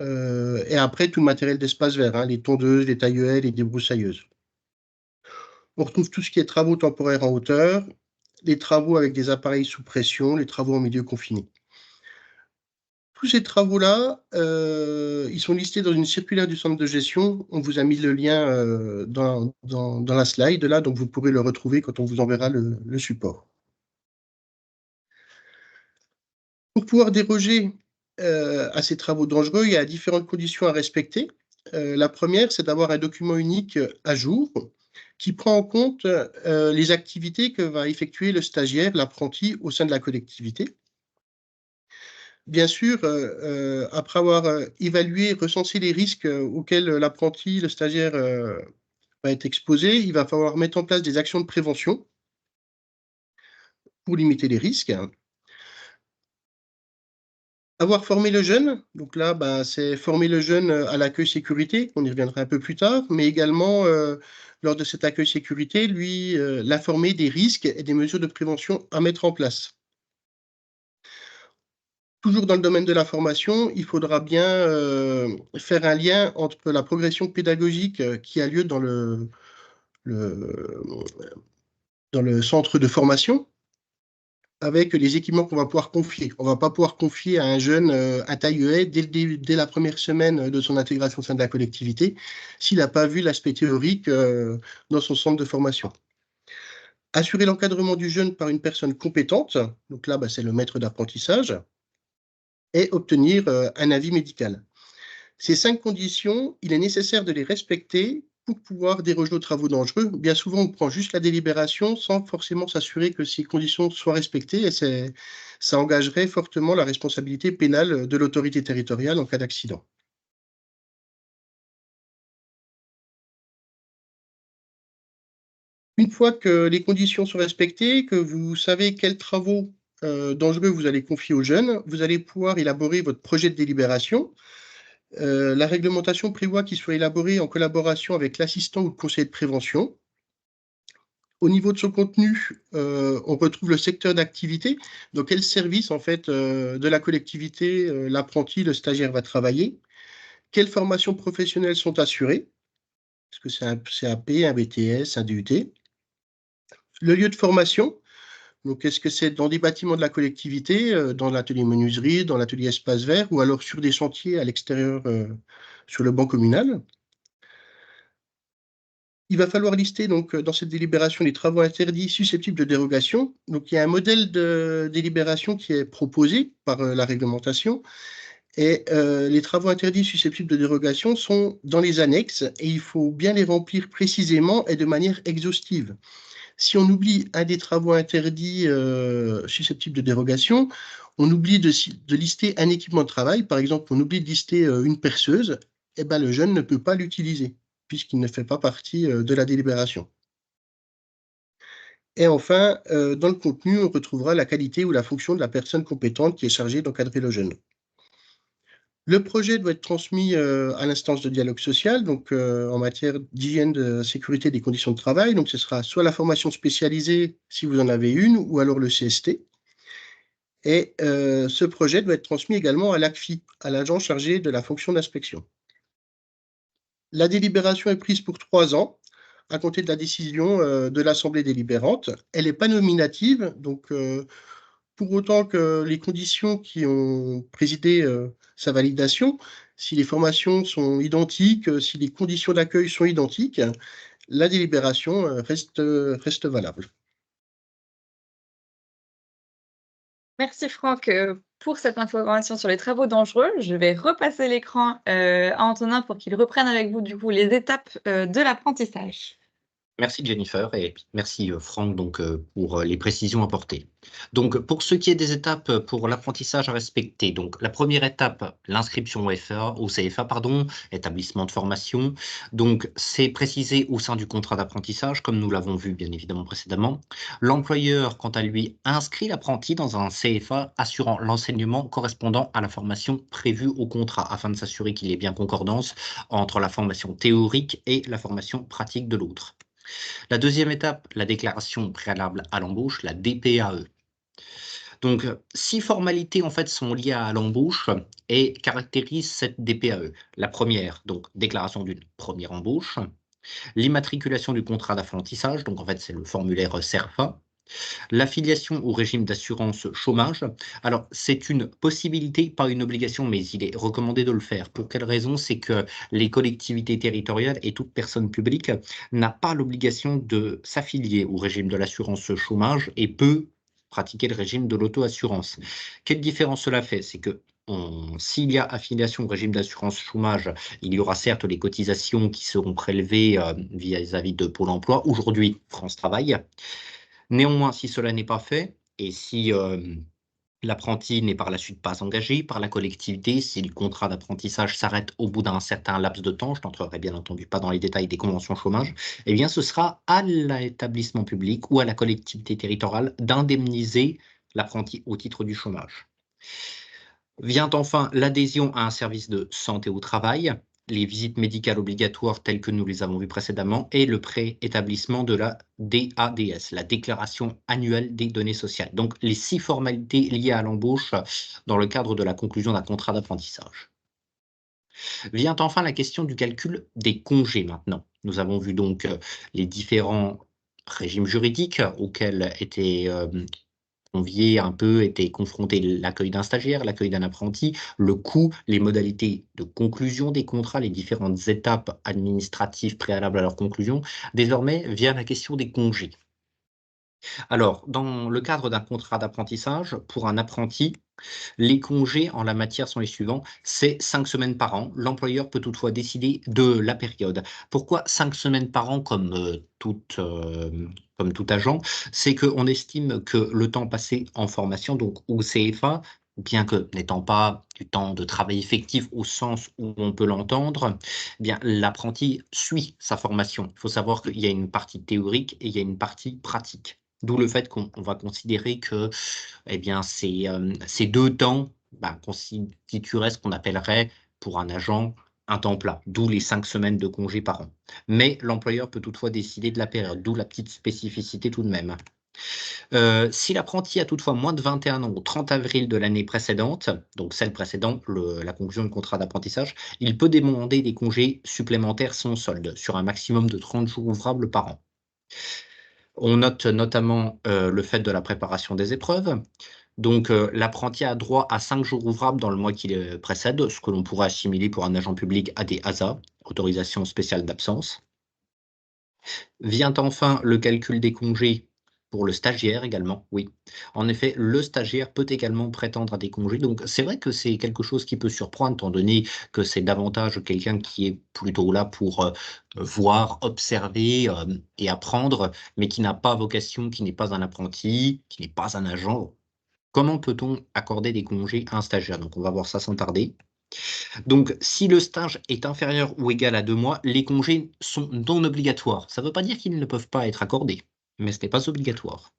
Et après, tout le matériel d'espace vert, hein, les tondeuses, les taille-haie, les débroussailleuses. On retrouve tout ce qui est travaux temporaires en hauteur, les travaux avec des appareils sous pression, les travaux en milieu confiné. Tous ces travaux-là, ils sont listés dans une circulaire du centre de gestion. On vous a mis le lien dans la slide, là, donc vous pourrez le retrouver quand on vous enverra le support. Pour pouvoir déroger à ces travaux dangereux, il y a différentes conditions à respecter. La première, c'est d'avoir un document unique à jour qui prend en compte les activités que va effectuer le stagiaire, l'apprenti au sein de la collectivité. Bien sûr, après avoir évalué, recensé les risques auxquels l'apprenti, le stagiaire va être exposé, il va falloir mettre en place des actions de prévention pour limiter les risques. Avoir formé le jeune, donc là, c'est former le jeune à l'accueil sécurité, on y reviendra un peu plus tard, mais également, lors de cet accueil sécurité, lui, l'informer des risques et des mesures de prévention à mettre en place. Toujours dans le domaine de la formation, il faudra bien faire un lien entre la progression pédagogique qui a lieu dans le centre de formation, avec les équipements qu'on va pouvoir confier. On ne va pas pouvoir confier à un jeune un taille-haie dès la première semaine de son intégration au sein de la collectivité s'il n'a pas vu l'aspect théorique dans son centre de formation. Assurer l'encadrement du jeune par une personne compétente, donc là, c'est le maître d'apprentissage, et obtenir un avis médical. Ces 5 conditions, il est nécessaire de les respecter pour pouvoir déroger aux travaux dangereux. Bien souvent, on prend juste la délibération sans forcément s'assurer que ces conditions soient respectées et ça engagerait fortement la responsabilité pénale de l'autorité territoriale en cas d'accident. Une fois que les conditions sont respectées, que vous savez quels travaux dangereux vous allez confier aux jeunes, vous allez pouvoir élaborer votre projet de délibération. La réglementation prévoit qu'il soit élaboré en collaboration avec l'assistant ou le conseiller de prévention. Au niveau de son contenu, on retrouve le secteur d'activité. Dans quel service en fait de la collectivité l'apprenti, le stagiaire va travailler? Quelles formations professionnelles sont assurées? Est-ce que c'est un CAP, un BTS, un DUT? Le lieu de formation. Donc, est-ce que c'est dans des bâtiments de la collectivité, dans l'atelier menuiserie, dans l'atelier espace vert, ou alors sur des chantiers à l'extérieur, sur le banc communal? Il va falloir lister donc dans cette délibération les travaux interdits susceptibles de dérogation. Donc, il y a un modèle de délibération qui est proposé par la réglementation. Et les travaux interdits susceptibles de dérogation sont dans les annexes et il faut bien les remplir précisément et de manière exhaustive. Si on oublie un des travaux interdits susceptibles de dérogation, on oublie de lister un équipement de travail, par exemple, on oublie de lister une perceuse, et le jeune ne peut pas l'utiliser, puisqu'il ne fait pas partie de la délibération. Et enfin, dans le contenu, on retrouvera la qualité ou la fonction de la personne compétente qui est chargée d'encadrer le jeune. Le projet doit être transmis à l'instance de dialogue social, donc en matière d'hygiène, de sécurité des conditions de travail. Donc, ce sera soit la formation spécialisée, si vous en avez une, ou alors le CST. Et ce projet doit être transmis également à l'ACFI, à l'agent chargé de la fonction d'inspection. La délibération est prise pour 3 ans, à compter de la décision de l'Assemblée délibérante. Elle n'est pas nominative, donc pour autant que les conditions qui ont présidé sa validation, si les formations sont identiques, si les conditions d'accueil sont identiques, la délibération reste valable. Merci Franck pour cette information sur les travaux dangereux. Je vais repasser l'écran à Antonin pour qu'il reprenne avec vous du coup les étapes de l'apprentissage. Merci Jennifer et merci Franck donc, pour les précisions apportées. Donc pour ce qui est des étapes pour l'apprentissage à respecter, donc la première étape, l'inscription au CFA, pardon, établissement de formation. Donc c'est précisé au sein du contrat d'apprentissage, comme nous l'avons vu bien évidemment précédemment. L'employeur, quant à lui, inscrit l'apprenti dans un CFA assurant l'enseignement correspondant à la formation prévue au contrat, afin de s'assurer qu'il y ait bien concordance entre la formation théorique et la formation pratique de l'autre. La deuxième étape, la déclaration préalable à l'embauche, la DPAE. Donc, 6 formalités en fait sont liées à l'embauche et caractérisent cette DPAE. La première, donc déclaration d'une première embauche, l'immatriculation du contrat d'apprentissage, donc en fait c'est le formulaire CERFA, l'affiliation au régime d'assurance chômage. Alors, c'est une possibilité, pas une obligation, mais il est recommandé de le faire. Pour quelle raison? C'est que les collectivités territoriales et toute personne publique n'a pas l'obligation de s'affilier au régime de l'assurance chômage et peut pratiquer le régime de l'auto-assurance. Quelle différence cela fait? C'est que s'il y a affiliation au régime d'assurance chômage, il y aura certes les cotisations qui seront prélevées vis-à-vis de Pôle emploi, aujourd'hui France Travail. Néanmoins, si cela n'est pas fait et si l'apprenti n'est par la suite pas engagé par la collectivité, si le contrat d'apprentissage s'arrête au bout d'un certain laps de temps, je n'entrerai bien entendu pas dans les détails des conventions chômage, eh bien ce sera à l'établissement public ou à la collectivité territoriale d'indemniser l'apprenti au titre du chômage. Vient enfin l'adhésion à un service de santé au travail, les visites médicales obligatoires telles que nous les avons vues précédemment et le pré-établissement de la DADS, la déclaration annuelle des données sociales. Donc les 6 formalités liées à l'embauche dans le cadre de la conclusion d'un contrat d'apprentissage. Vient enfin la question du calcul des congés maintenant. Nous avons vu donc les différents régimes juridiques auxquels étaient conviés un peu, étaient confrontés l'accueil d'un stagiaire, l'accueil d'un apprenti, le coût, les modalités de conclusion des contrats, les différentes étapes administratives préalables à leur conclusion. Désormais vient la question des congés. Alors, dans le cadre d'un contrat d'apprentissage, pour un apprenti, les congés en la matière sont les suivants, c'est 5 semaines par an. L'employeur peut toutefois décider de la période. Pourquoi 5 semaines par an comme tout agent? C'est qu'on estime que le temps passé en formation, donc au CFA, bien que n'étant pas du temps de travail effectif au sens où on peut l'entendre, eh bien l'apprenti suit sa formation. Il faut savoir qu'il y a une partie théorique et il y a une partie pratique. D'où le fait qu'on va considérer que eh bien, ces 2 temps constitueraient ce qu'on appellerait, pour un agent, un temps plat, d'où les 5 semaines de congé par an. Mais l'employeur peut toutefois décider de la période, d'où la petite spécificité tout de même. Si l'apprenti a toutefois moins de 21 ans au 30 avril de l'année précédente, donc celle précédant la conclusion du contrat d'apprentissage, il peut demander des congés supplémentaires sans solde, sur un maximum de 30 jours ouvrables par an. On note notamment le fait de la préparation des épreuves. Donc, l'apprenti a droit à 5 jours ouvrables dans le mois qui le précède, ce que l'on pourrait assimiler pour un agent public à des ASA, autorisations spéciales d'absence. Vient enfin le calcul des congés pour le stagiaire également, oui. En effet, le stagiaire peut également prétendre à des congés. Donc, c'est vrai que c'est quelque chose qui peut surprendre, étant donné que c'est davantage quelqu'un qui est plutôt là pour voir, observer et apprendre, mais qui n'a pas vocation, qui n'est pas un apprenti, qui n'est pas un agent. Comment peut-on accorder des congés à un stagiaire? Donc on va voir ça sans tarder. Donc si le stage est inférieur ou égal à 2 mois, les congés sont non obligatoires. Ça ne veut pas dire qu'ils ne peuvent pas être accordés, mais ce n'est pas obligatoire.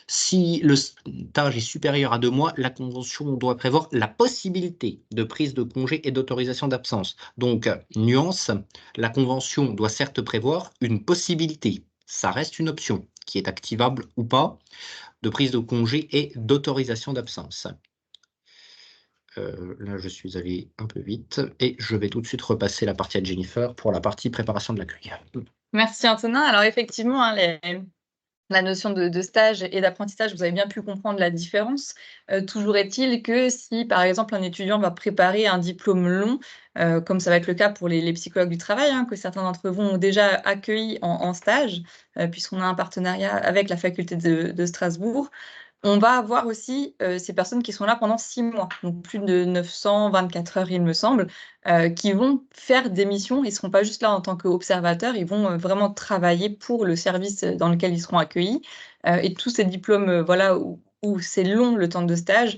Si le stage est supérieur à 2 mois, la convention doit prévoir la possibilité de prise de congé et d'autorisation d'absence. Donc, nuance, la convention doit certes prévoir une possibilité, ça reste une option, qui est activable ou pas, de prise de congé et d'autorisation d'absence. Là, je suis allé un peu vite et je vais tout de suite repasser la partie à Jennifer pour la partie préparation de l'accueil. Merci Antonin. Alors effectivement, hein, la notion de stage et d'apprentissage, vous avez bien pu comprendre la différence. Toujours est-il que si, par exemple, un étudiant va préparer un diplôme long, comme ça va être le cas pour les psychologues du travail, hein, que certains d'entre vous ont déjà accueillis en stage, puisqu'on a un partenariat avec la faculté de Strasbourg. On va avoir aussi ces personnes qui sont là pendant 6 mois, donc plus de 924 heures, il me semble, qui vont faire des missions. Ils ne seront pas juste là en tant qu'observateurs, ils vont vraiment travailler pour le service dans lequel ils seront accueillis. Et tous ces diplômes, voilà, où c'est long le temps de stage,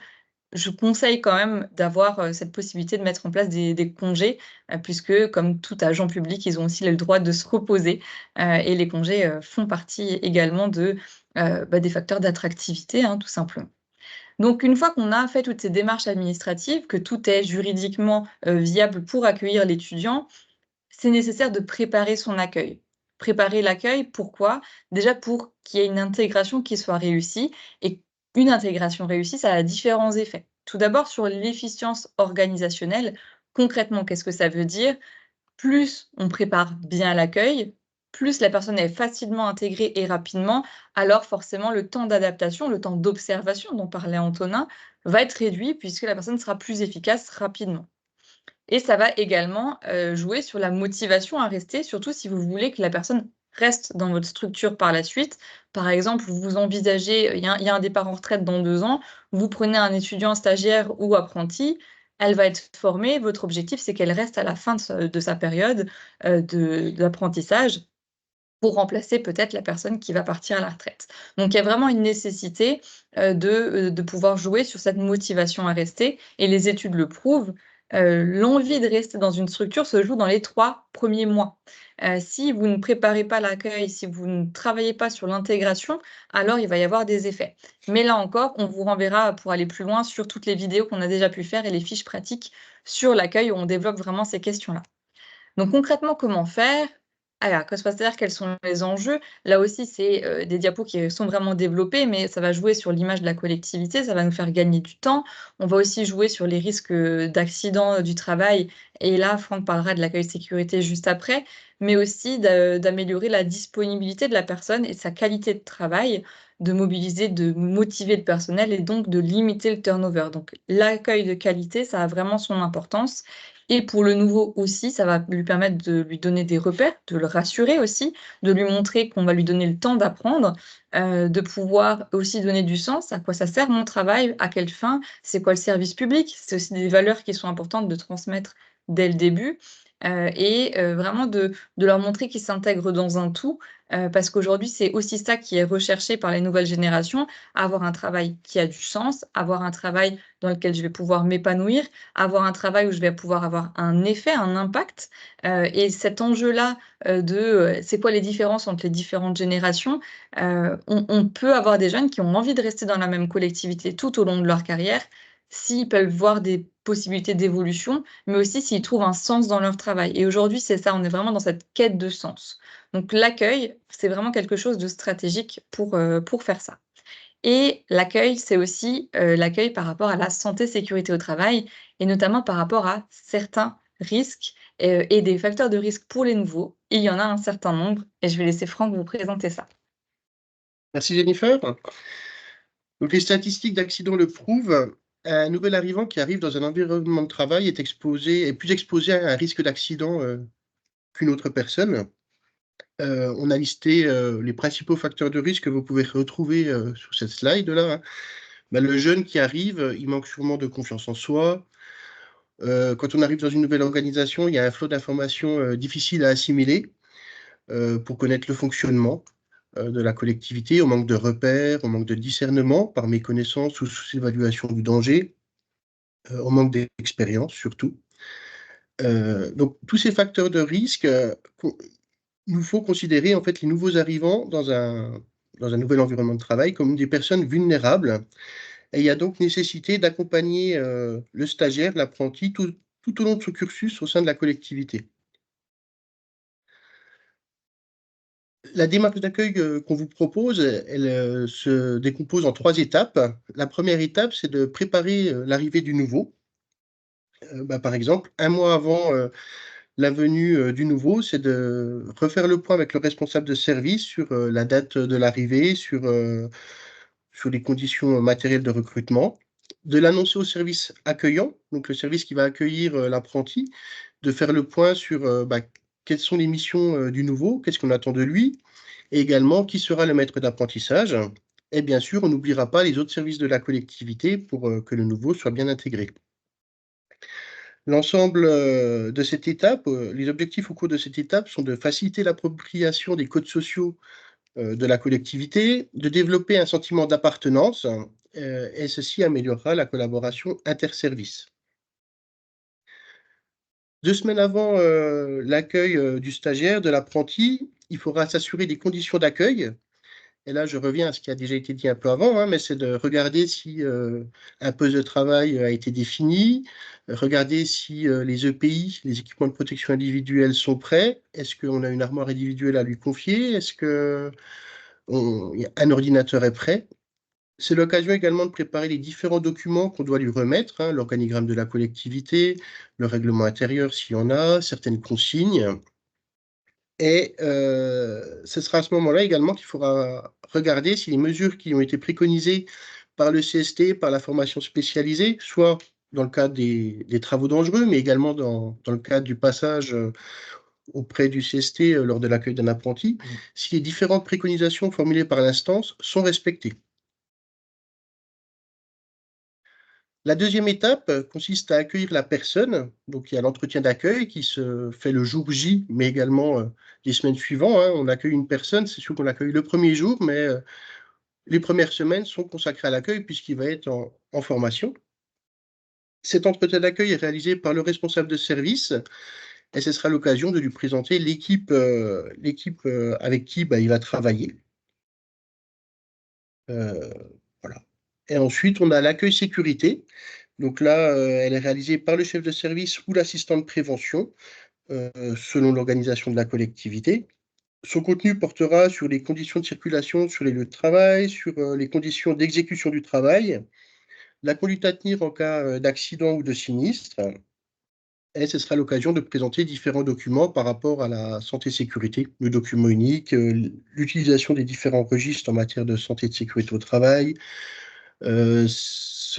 je conseille quand même d'avoir cette possibilité de mettre en place des congés, puisque comme tout agent public, ils ont aussi le droit de se reposer. Et les congés font partie également des facteurs d'attractivité, hein, tout simplement. Donc une fois qu'on a fait toutes ces démarches administratives, que tout est juridiquement viable pour accueillir l'étudiant, c'est nécessaire de préparer son accueil. Préparer l'accueil, pourquoi? Déjà pour qu'il y ait une intégration qui soit réussie, et une intégration réussie, ça a différents effets. Tout d'abord sur l'efficience organisationnelle. Concrètement, qu'est-ce que ça veut dire? Plus on prépare bien l'accueil, plus la personne est facilement intégrée et rapidement, alors forcément le temps d'adaptation, le temps d'observation dont parlait Antonin, va être réduit puisque la personne sera plus efficace rapidement. Et ça va également jouer sur la motivation à rester, surtout si vous voulez que la personne reste dans votre structure par la suite. Par exemple, vous envisagez, il y a un départ en retraite dans 2 ans, vous prenez un étudiant stagiaire ou apprenti, elle va être formée, votre objectif, c'est qu'elle reste à la fin de sa période, d'apprentissage pour remplacer peut-être la personne qui va partir à la retraite. Donc il y a vraiment une nécessité, de pouvoir jouer sur cette motivation à rester, et les études le prouvent. L'envie de rester dans une structure se joue dans les 3 premiers mois. Si vous ne préparez pas l'accueil, si vous ne travaillez pas sur l'intégration, alors il va y avoir des effets. Mais là encore, on vous renverra pour aller plus loin sur toutes les vidéos qu'on a déjà pu faire et les fiches pratiques sur l'accueil où on développe vraiment ces questions-là. Donc concrètement, comment faire? Alors, c'est-à-dire quels sont les enjeux? Là aussi, c'est, des diapos qui sont vraiment développés, mais ça va jouer sur l'image de la collectivité, ça va nous faire gagner du temps. On va aussi jouer sur les risques, d'accidents, du travail, et là, Franck parlera de l'accueil sécurité juste après, mais aussi d'améliorer la disponibilité de la personne et sa qualité de travail, de mobiliser, de motiver le personnel et donc de limiter le turnover. Donc l'accueil de qualité, ça a vraiment son importance, et pour le nouveau aussi, ça va lui permettre de lui donner des repères, de le rassurer aussi, de lui montrer qu'on va lui donner le temps d'apprendre, de pouvoir aussi donner du sens. À quoi ça sert mon travail? À quelle fin? C'est quoi le service public? C'est aussi des valeurs qui sont importantes de transmettre dès le début, vraiment de leur montrer qu'ils s'intègrent dans un tout, parce qu'aujourd'hui, c'est aussi ça qui est recherché par les nouvelles générations, avoir un travail qui a du sens, avoir un travail dans lequel je vais pouvoir m'épanouir, avoir un travail où je vais pouvoir avoir un effet, un impact, et cet enjeu-là, c'est quoi les différences entre les différentes générations? On peut avoir des jeunes qui ont envie de rester dans la même collectivité tout au long de leur carrière, s'ils peuvent voir des possibilités d'évolution, mais aussi s'ils trouvent un sens dans leur travail, et aujourd'hui, c'est ça, on est vraiment dans cette quête de sens. Donc l'accueil, c'est vraiment quelque chose de stratégique pour faire ça. Et l'accueil, c'est aussi, l'accueil par rapport à la santé, sécurité au travail, et notamment par rapport à certains risques, et des facteurs de risque pour les nouveaux. Il y en a un certain nombre, et je vais laisser Franck vous présenter ça. Merci Jennifer. Donc les statistiques d'accidents le prouvent. Un nouvel arrivant qui arrive dans un environnement de travail est plus exposé à un risque d'accident qu'une autre personne. On a listé les principaux facteurs de risque que vous pouvez retrouver sur cette slide-là, hein. Le jeune qui arrive, il manque sûrement de confiance en soi. Quand on arrive dans une nouvelle organisation, il y a un flot d'informations difficile à assimiler pour connaître le fonctionnement de la collectivité. On manque de repères, on manque de discernement par méconnaissance ou sous-évaluation du danger. On manque d'expérience surtout. Donc tous ces facteurs de risque, nous faut considérer en fait les nouveaux arrivants dans un nouvel environnement de travail comme des personnes vulnérables. Et il y a donc nécessité d'accompagner le stagiaire, l'apprenti, tout au long de ce cursus au sein de la collectivité. La démarche d'accueil qu'on vous propose, elle se décompose en 3 étapes. La première étape, c'est de préparer l'arrivée du nouveau. Par exemple, 1 mois avant la venue du nouveau, c'est de refaire le point avec le responsable de service sur la date de l'arrivée, sur les conditions matérielles de recrutement, de l'annoncer au service accueillant, donc le service qui va accueillir l'apprenti, de faire le point sur quelles sont les missions du nouveau, qu'est-ce qu'on attend de lui, et également qui sera le maître d'apprentissage. Et bien sûr, on n'oubliera pas les autres services de la collectivité pour que le nouveau soit bien intégré. L'ensemble de cette étape, les objectifs au cours de cette étape sont de faciliter l'appropriation des codes sociaux de la collectivité, de développer un sentiment d'appartenance, et ceci améliorera la collaboration interservices. 2 semaines avant l'accueil du stagiaire, de l'apprenti, il faudra s'assurer des conditions d'accueil. Et là, je reviens à ce qui a déjà été dit un peu avant, hein, mais c'est de regarder si un poste de travail a été défini, regarder si les EPI, les équipements de protection individuelle, sont prêts. Est-ce qu'on a une armoire individuelle à lui confier? Est-ce qu'un ordinateur est prêt? C'est l'occasion également de préparer les différents documents qu'on doit lui remettre, hein, l'organigramme de la collectivité, le règlement intérieur s'il y en a, certaines consignes. Et ce sera à ce moment-là également qu'il faudra regarder si les mesures qui ont été préconisées par le CST, par la formation spécialisée, soit dans le cadre des travaux dangereux, mais également dans le cadre du passage auprès du CST lors de l'accueil d'un apprenti, si les différentes préconisations formulées par l'instance sont respectées. La deuxième étape consiste à accueillir la personne. Donc, il y a l'entretien d'accueil qui se fait le jour J, mais également les semaines suivantes, hein. On accueille une personne, c'est sûr qu'on l'accueille le premier jour, mais les premières semaines sont consacrées à l'accueil puisqu'il va être en formation. Cet entretien d'accueil est réalisé par le responsable de service et ce sera l'occasion de lui présenter l'équipe avec qui il va travailler. Voilà. Et ensuite, on a l'accueil sécurité. Donc là, elle est réalisée par le chef de service ou l'assistant de prévention, selon l'organisation de la collectivité. Son contenu portera sur les conditions de circulation sur les lieux de travail, sur les conditions d'exécution du travail, la conduite à tenir en cas d'accident ou de sinistre. Et ce sera l'occasion de présenter différents documents par rapport à la santé-sécurité, le document unique, l'utilisation des différents registres en matière de santé et de sécurité au travail. Ce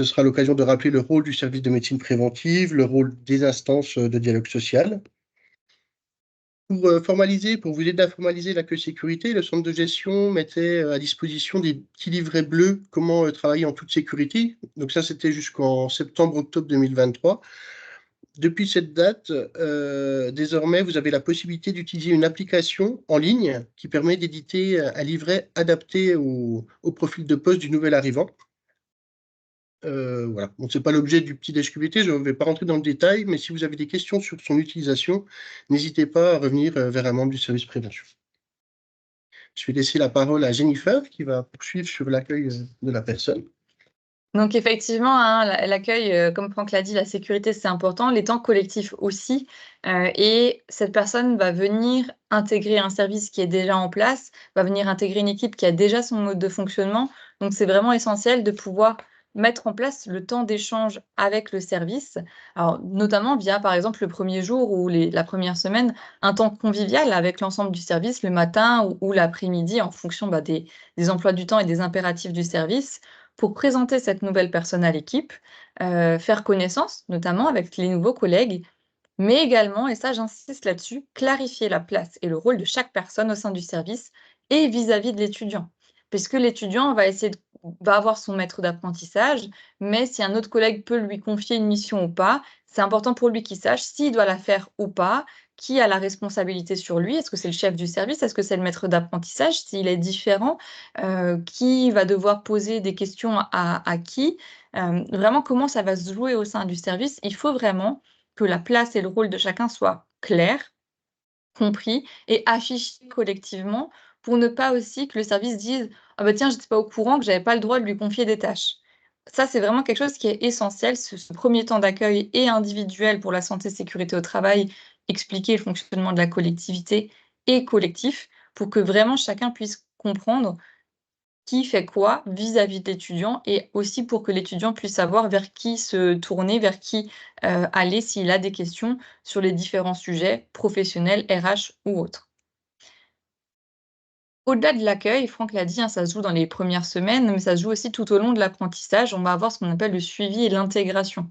sera l'occasion de rappeler le rôle du service de médecine préventive, le rôle des instances de dialogue social. Pour vous aider à formaliser l'accueil sécurité, le centre de gestion mettait à disposition des petits livrets bleus comment travailler en toute sécurité. Donc ça, c'était jusqu'en septembre-octobre 2023. Depuis cette date, désormais, vous avez la possibilité d'utiliser une application en ligne qui permet d'éditer un livret adapté au profil de poste du nouvel arrivant. Voilà. Bon, ce n'est pas l'objet du petit déj QBT, je ne vais pas rentrer dans le détail, mais si vous avez des questions sur son utilisation, n'hésitez pas à revenir vers un membre du service prévention. Je vais laisser la parole à Jennifer qui va poursuivre sur l'accueil de la personne. Donc effectivement, hein, l'accueil, comme Franck l'a dit, la sécurité, c'est important, les temps collectifs aussi, et cette personne va venir intégrer un service qui est déjà en place, va venir intégrer une équipe qui a déjà son mode de fonctionnement. Donc c'est vraiment essentiel de pouvoir mettre en place le temps d'échange avec le service. Alors notamment via, par exemple, le premier jour ou la première semaine, un temps convivial avec l'ensemble du service le matin ou l'après-midi en fonction, des emplois du temps et des impératifs du service pour présenter cette nouvelle personne à l'équipe, faire connaissance, notamment avec les nouveaux collègues, mais également, et ça j'insiste là-dessus, clarifier la place et le rôle de chaque personne au sein du service et vis-à-vis de l'étudiant. Puisque l'étudiant va avoir son maître d'apprentissage, mais si un autre collègue peut lui confier une mission ou pas, c'est important pour lui qu'il sache s'il doit la faire ou pas, qui a la responsabilité sur lui. Est-ce que c'est le chef du service? Est-ce que c'est le maître d'apprentissage? S'il est différent, qui va devoir poser des questions à qui? Vraiment comment ça va se jouer au sein du service? Il faut vraiment que la place et le rôle de chacun soient clairs, compris et affichés collectivement pour ne pas aussi que le service dise: «Ah bah tiens, j'étais pas au courant que j'avais pas le droit de lui confier des tâches». Ça, c'est vraiment quelque chose qui est essentiel, ce 1er temps d'accueil et individuel pour la santé sécurité au travail, expliquer le fonctionnement de la collectivité et collectif pour que vraiment chacun puisse comprendre qui fait quoi vis-à-vis de l'étudiant et aussi pour que l'étudiant puisse savoir vers qui se tourner, vers qui, aller s'il a des questions sur les différents sujets professionnels, RH ou autres. Au-delà de l'accueil, Franck l'a dit, hein, ça se joue dans les premières semaines, mais ça se joue aussi tout au long de l'apprentissage. On va avoir ce qu'on appelle le suivi et l'intégration.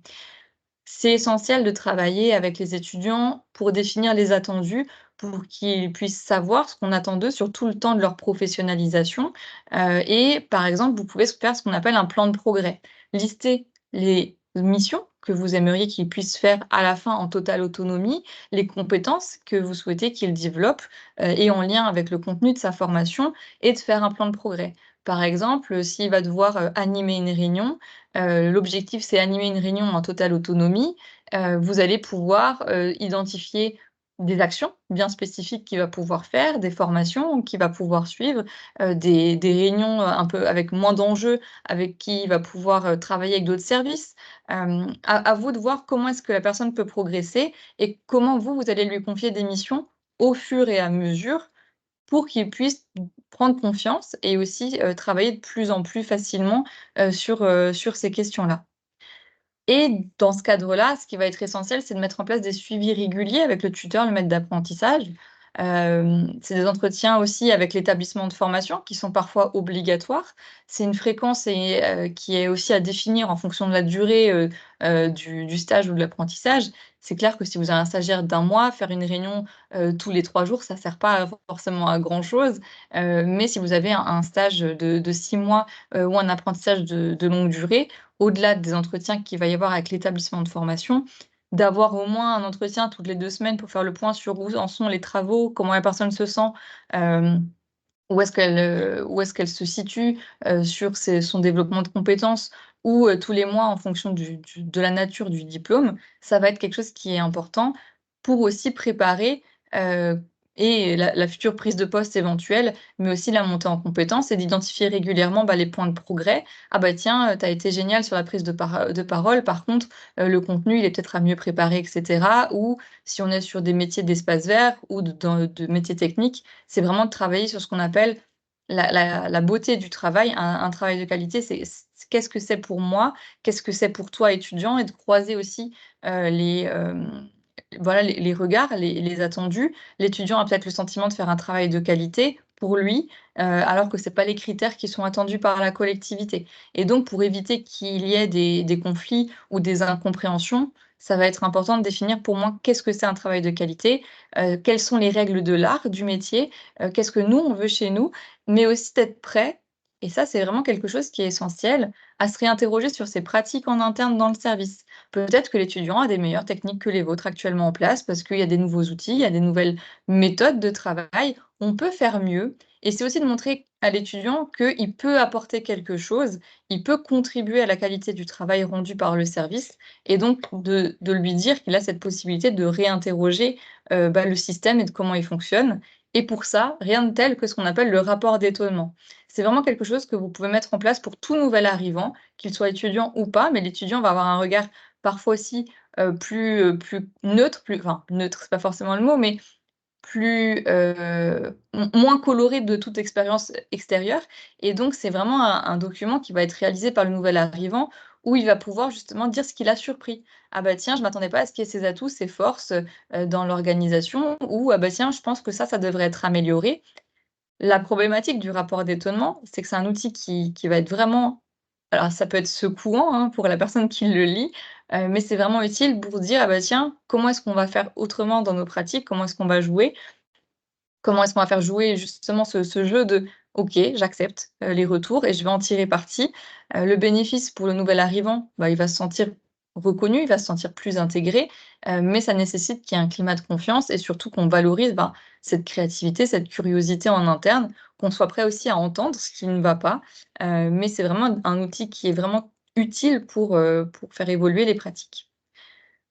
c'est essentiel de travailler avec les étudiants pour définir les attendus, pour qu'ils puissent savoir ce qu'on attend d'eux sur tout le temps de leur professionnalisation. Et par exemple, vous pouvez faire ce qu'on appelle un plan de progrès. Lister les missions que vous aimeriez qu'ils puissent faire à la fin en totale autonomie, les compétences que vous souhaitez qu'ils développent, et en lien avec le contenu de sa formation, et de faire un plan de progrès. Par exemple, s'il va devoir, animer une réunion, l'objectif, c'est animer une réunion en totale autonomie. Vous allez pouvoir, identifier des actions bien spécifiques qu'il va pouvoir faire, des formations qu'il va pouvoir suivre, des réunions, un peu avec moins d'enjeux, avec qui il va pouvoir, travailler avec d'autres services. À vous de voir comment est-ce que la personne peut progresser et comment vous allez lui confier des missions au fur et à mesure pour qu'il puisse prendre confiance et aussi, travailler de plus en plus facilement, sur ces questions-là. Et dans ce cadre-là, ce qui va être essentiel, c'est de mettre en place des suivis réguliers avec le tuteur, le maître d'apprentissage. C'est des entretiens aussi avec l'établissement de formation qui sont parfois obligatoires. C'est une fréquence qui est aussi à définir en fonction de la durée, du stage ou de l'apprentissage. C'est clair que si vous avez un stagiaire d'1 mois, faire une réunion, tous les 3 jours, ça sert pas forcément à grand chose. Mais si vous avez un stage de 6 mois, ou un apprentissage de longue durée, au-delà des entretiens qu'il va y avoir avec l'établissement de formation, d'avoir au moins un entretien toutes les 2 semaines pour faire le point sur où en sont les travaux, comment la personne se sent, hem, où est-ce qu'elle se situe, sur son développement de compétences ou, tous les mois en fonction de la nature du diplôme. Ça va être quelque chose qui est important pour aussi préparer, heu et la future prise de poste éventuelle, mais aussi la montée en compétences et d'identifier régulièrement, bah, les points de progrès. «Ah bah tiens, tu as été génial sur la prise de parole, par contre, le contenu, il est peut-être à mieux préparer» et cetera. Ou si on est sur des métiers d'espace vert ou de métiers techniques, c'est vraiment de travailler sur ce qu'on appelle la beauté du travail. Un travail de qualité, qu'est-ce que c'est pour moi? Qu'est-ce que c'est pour toi, étudiant? Et de croiser aussi, voilà, les regards, les attendus. L'étudiant a peut-être le sentiment de faire un travail de qualité pour lui, alors que c'est pas les critères qui sont attendus par la collectivité. Et donc pour éviter qu'il y ait des conflits ou des incompréhensions, ça va être important de définir pour moi qu'est-ce que c'est un travail de qualité, quelles sont les règles de l'art, du métier, qu'est-ce que nous, on veut chez nous, mais aussi d'être prêt, et ça, c'est vraiment quelque chose qui est essentiel, à se réinterroger sur ses pratiques en interne dans le service. Peut-être que l'étudiant a des meilleures techniques que les vôtres actuellement en place parce qu'il y a des nouveaux outils, il y a des nouvelles méthodes de travail. On peut faire mieux, et c'est aussi de montrer à l'étudiant qu'il peut apporter quelque chose, il peut contribuer à la qualité du travail rendu par le service, et donc de lui dire qu'il a cette possibilité de réinterroger, bah, le système et de comment il fonctionne. Et pour ça, rien de tel que ce qu'on appelle le rapport d'étonnement. C'est vraiment quelque chose que vous pouvez mettre en place pour tout nouvel arrivant, qu'il soit étudiant ou pas, mais l'étudiant va avoir un regard parfois aussi, plus neutre, enfin neutre, c'est pas forcément le mot, mais plus, moins coloré de toute expérience extérieure. Et donc c'est vraiment un document qui va être réalisé par le nouvel arrivant, où il va pouvoir justement dire ce qui l'a surpris. «Ah bah tiens, je m'attendais pas à ce qu'il y ait ses atouts, ses forces, dans l'organisation», ou «Ah bah tiens, je pense que ça devrait être amélioré». La problématique du rapport d'étonnement, c'est que c'est un outil qui va être vraiment, alors ça peut être secouant, hein, pour la personne qui le lit, mais c'est vraiment utile pour dire: «Ah bah tiens, comment est-ce qu'on va faire autrement dans nos pratiques? Comment est-ce qu'on va jouer?» Comment est-ce qu'on va faire jouer justement ce jeu de: «OK, j'accepte, les retours et je vais en tirer parti». Le bénéfice pour le nouvel arrivant, bah, il va se sentir reconnu, il va se sentir plus intégré, mais ça nécessite qu'il y ait un climat de confiance et surtout qu'on valorise, ben, cette créativité, cette curiosité en interne, qu'on soit prêt aussi à entendre ce qui ne va pas, mais c'est vraiment un outil qui est vraiment utile pour faire évoluer les pratiques.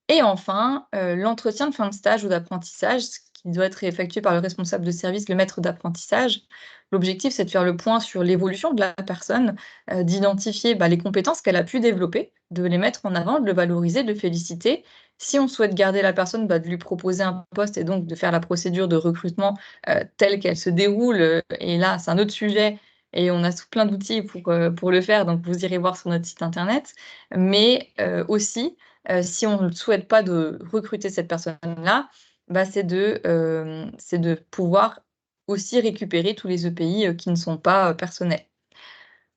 Et enfin, l'entretien de fin de stage ou d'apprentissage, ce qui doit être effectué par le responsable de service, le maître d'apprentissage. L'objectif, c'est de faire le point sur l'évolution de la personne, d'identifier, bah, les compétences qu'elle a pu développer, de les mettre en avant, de le valoriser, de le féliciter. Si on souhaite garder la personne, bah, de lui proposer un poste et donc de faire la procédure de recrutement, telle qu'elle se déroule, et là, c'est un autre sujet et on a plein d'outils pour le faire, donc vous irez voir sur notre site internet. Mais, aussi, si on ne souhaite pas de recruter cette personne-là, bah, c'est de pouvoir aussi récupérer tous les EPI, qui ne sont pas, personnels.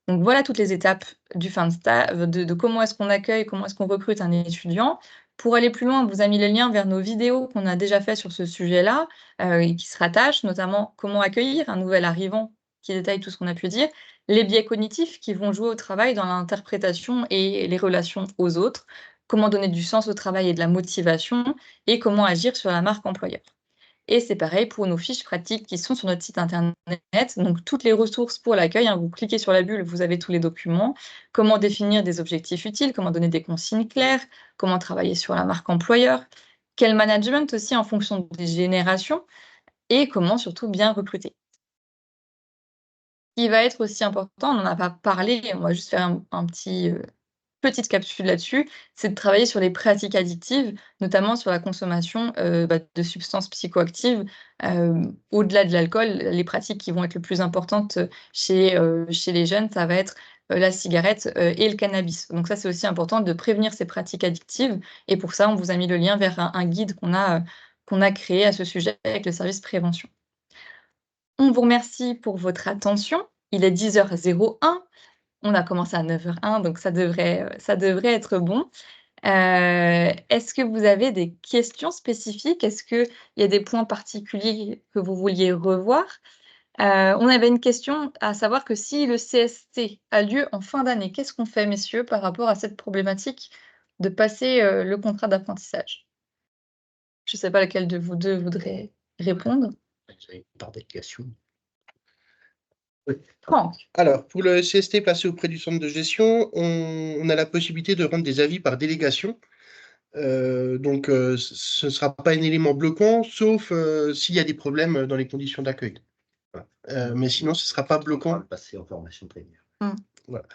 Donc voilà toutes les étapes du fin de comment est-ce qu'on accueille, comment est-ce qu'on recrute un étudiant. Pour aller plus loin, on vous a mis les liens vers nos vidéos qu'on a déjà fait sur ce sujet-là, et qui se rattachent, notamment comment accueillir un nouvel arrivant, qui détaille tout ce qu'on a pu dire, les biais cognitifs qui vont jouer au travail dans l'interprétation et les relations aux autres, comment donner du sens au travail et de la motivation, et comment agir sur la marque employeur. Et c'est pareil pour nos fiches pratiques qui sont sur notre site internet, donc toutes les ressources pour l'accueil, hein, vous cliquez sur la bulle, vous avez tous les documents, comment définir des objectifs utiles, comment donner des consignes claires, comment travailler sur la marque employeur, quel management aussi en fonction des générations et comment surtout bien recruter. Ce qui va être aussi important, on n'en a pas parlé, on va juste faire un petit, petite capsule là-dessus, c'est de travailler sur les pratiques addictives, notamment sur la consommation, de substances psychoactives. Au-delà de l'alcool, les pratiques qui vont être le plus importantes, chez les jeunes, ça va être, la cigarette, et le cannabis. Donc ça, c'est aussi important de prévenir ces pratiques addictives et pour ça, on vous a mis le lien vers un guide qu'on a créé à ce sujet avec le service prévention. On vous remercie pour votre attention. Il est 10h01. On a commencé à 9h01, donc ça devrait être bon. Est-ce que vous avez des questions spécifiques? Est-ce qu'il y a des points particuliers que vous vouliez revoir? On avait une question, à savoir que si le CST a lieu en fin d'année, qu'est-ce qu'on fait, messieurs, par rapport à cette problématique de passer, le contrat d'apprentissage? Je ne sais pas lequel de vous 2 voudrait répondre. Par délégation. Franck? Alors, pour le CST passé auprès du centre de gestion, on a la possibilité de rendre des avis par délégation. Donc, ce ne sera pas un élément bloquant, sauf s'il y a des problèmes dans les conditions d'accueil. Voilà. Mais sinon, ce ne sera pas bloquant. Passer en formation prévue. Voilà.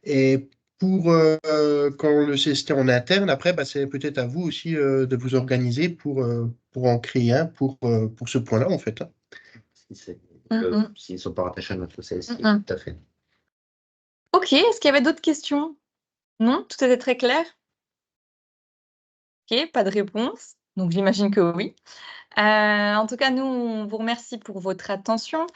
Et pour quand le CST en interne, après, c'est peut-être à vous aussi de vous organiser pour en créer un pour ce point-là, en fait. S'ils ne sont pas rattachés à notre CST, tout à fait. OK, est-ce qu'il y avait d'autres questions? Non? Tout était très clair? OK, pas de réponse, donc j'imagine que oui. En tout cas, nous, on vous remercie pour votre attention.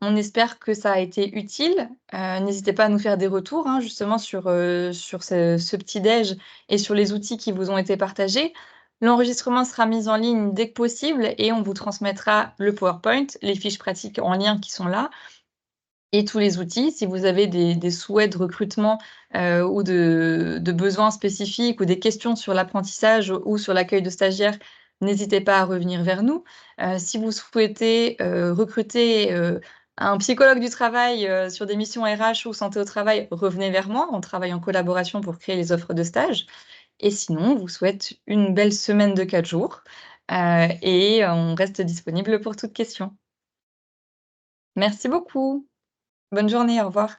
On espère que ça a été utile. N'hésitez pas à nous faire des retours, hein, justement sur ce petit déj et sur les outils qui vous ont été partagés. L'enregistrement sera mis en ligne dès que possible et on vous transmettra le PowerPoint, les fiches pratiques en lien qui sont là et tous les outils. Si vous avez des souhaits de recrutement, ou de besoins spécifiques ou des questions sur l'apprentissage ou sur l'accueil de stagiaires, n'hésitez pas à revenir vers nous. Si vous souhaitez, recruter, un psychologue du travail, sur des missions RH ou santé au travail, revenez vers moi. On travaille en collaboration pour créer les offres de stage et sinon, on vous souhaite une belle semaine de 4 jours, et on reste disponible pour toute question. Merci beaucoup. Bonne journée, au revoir.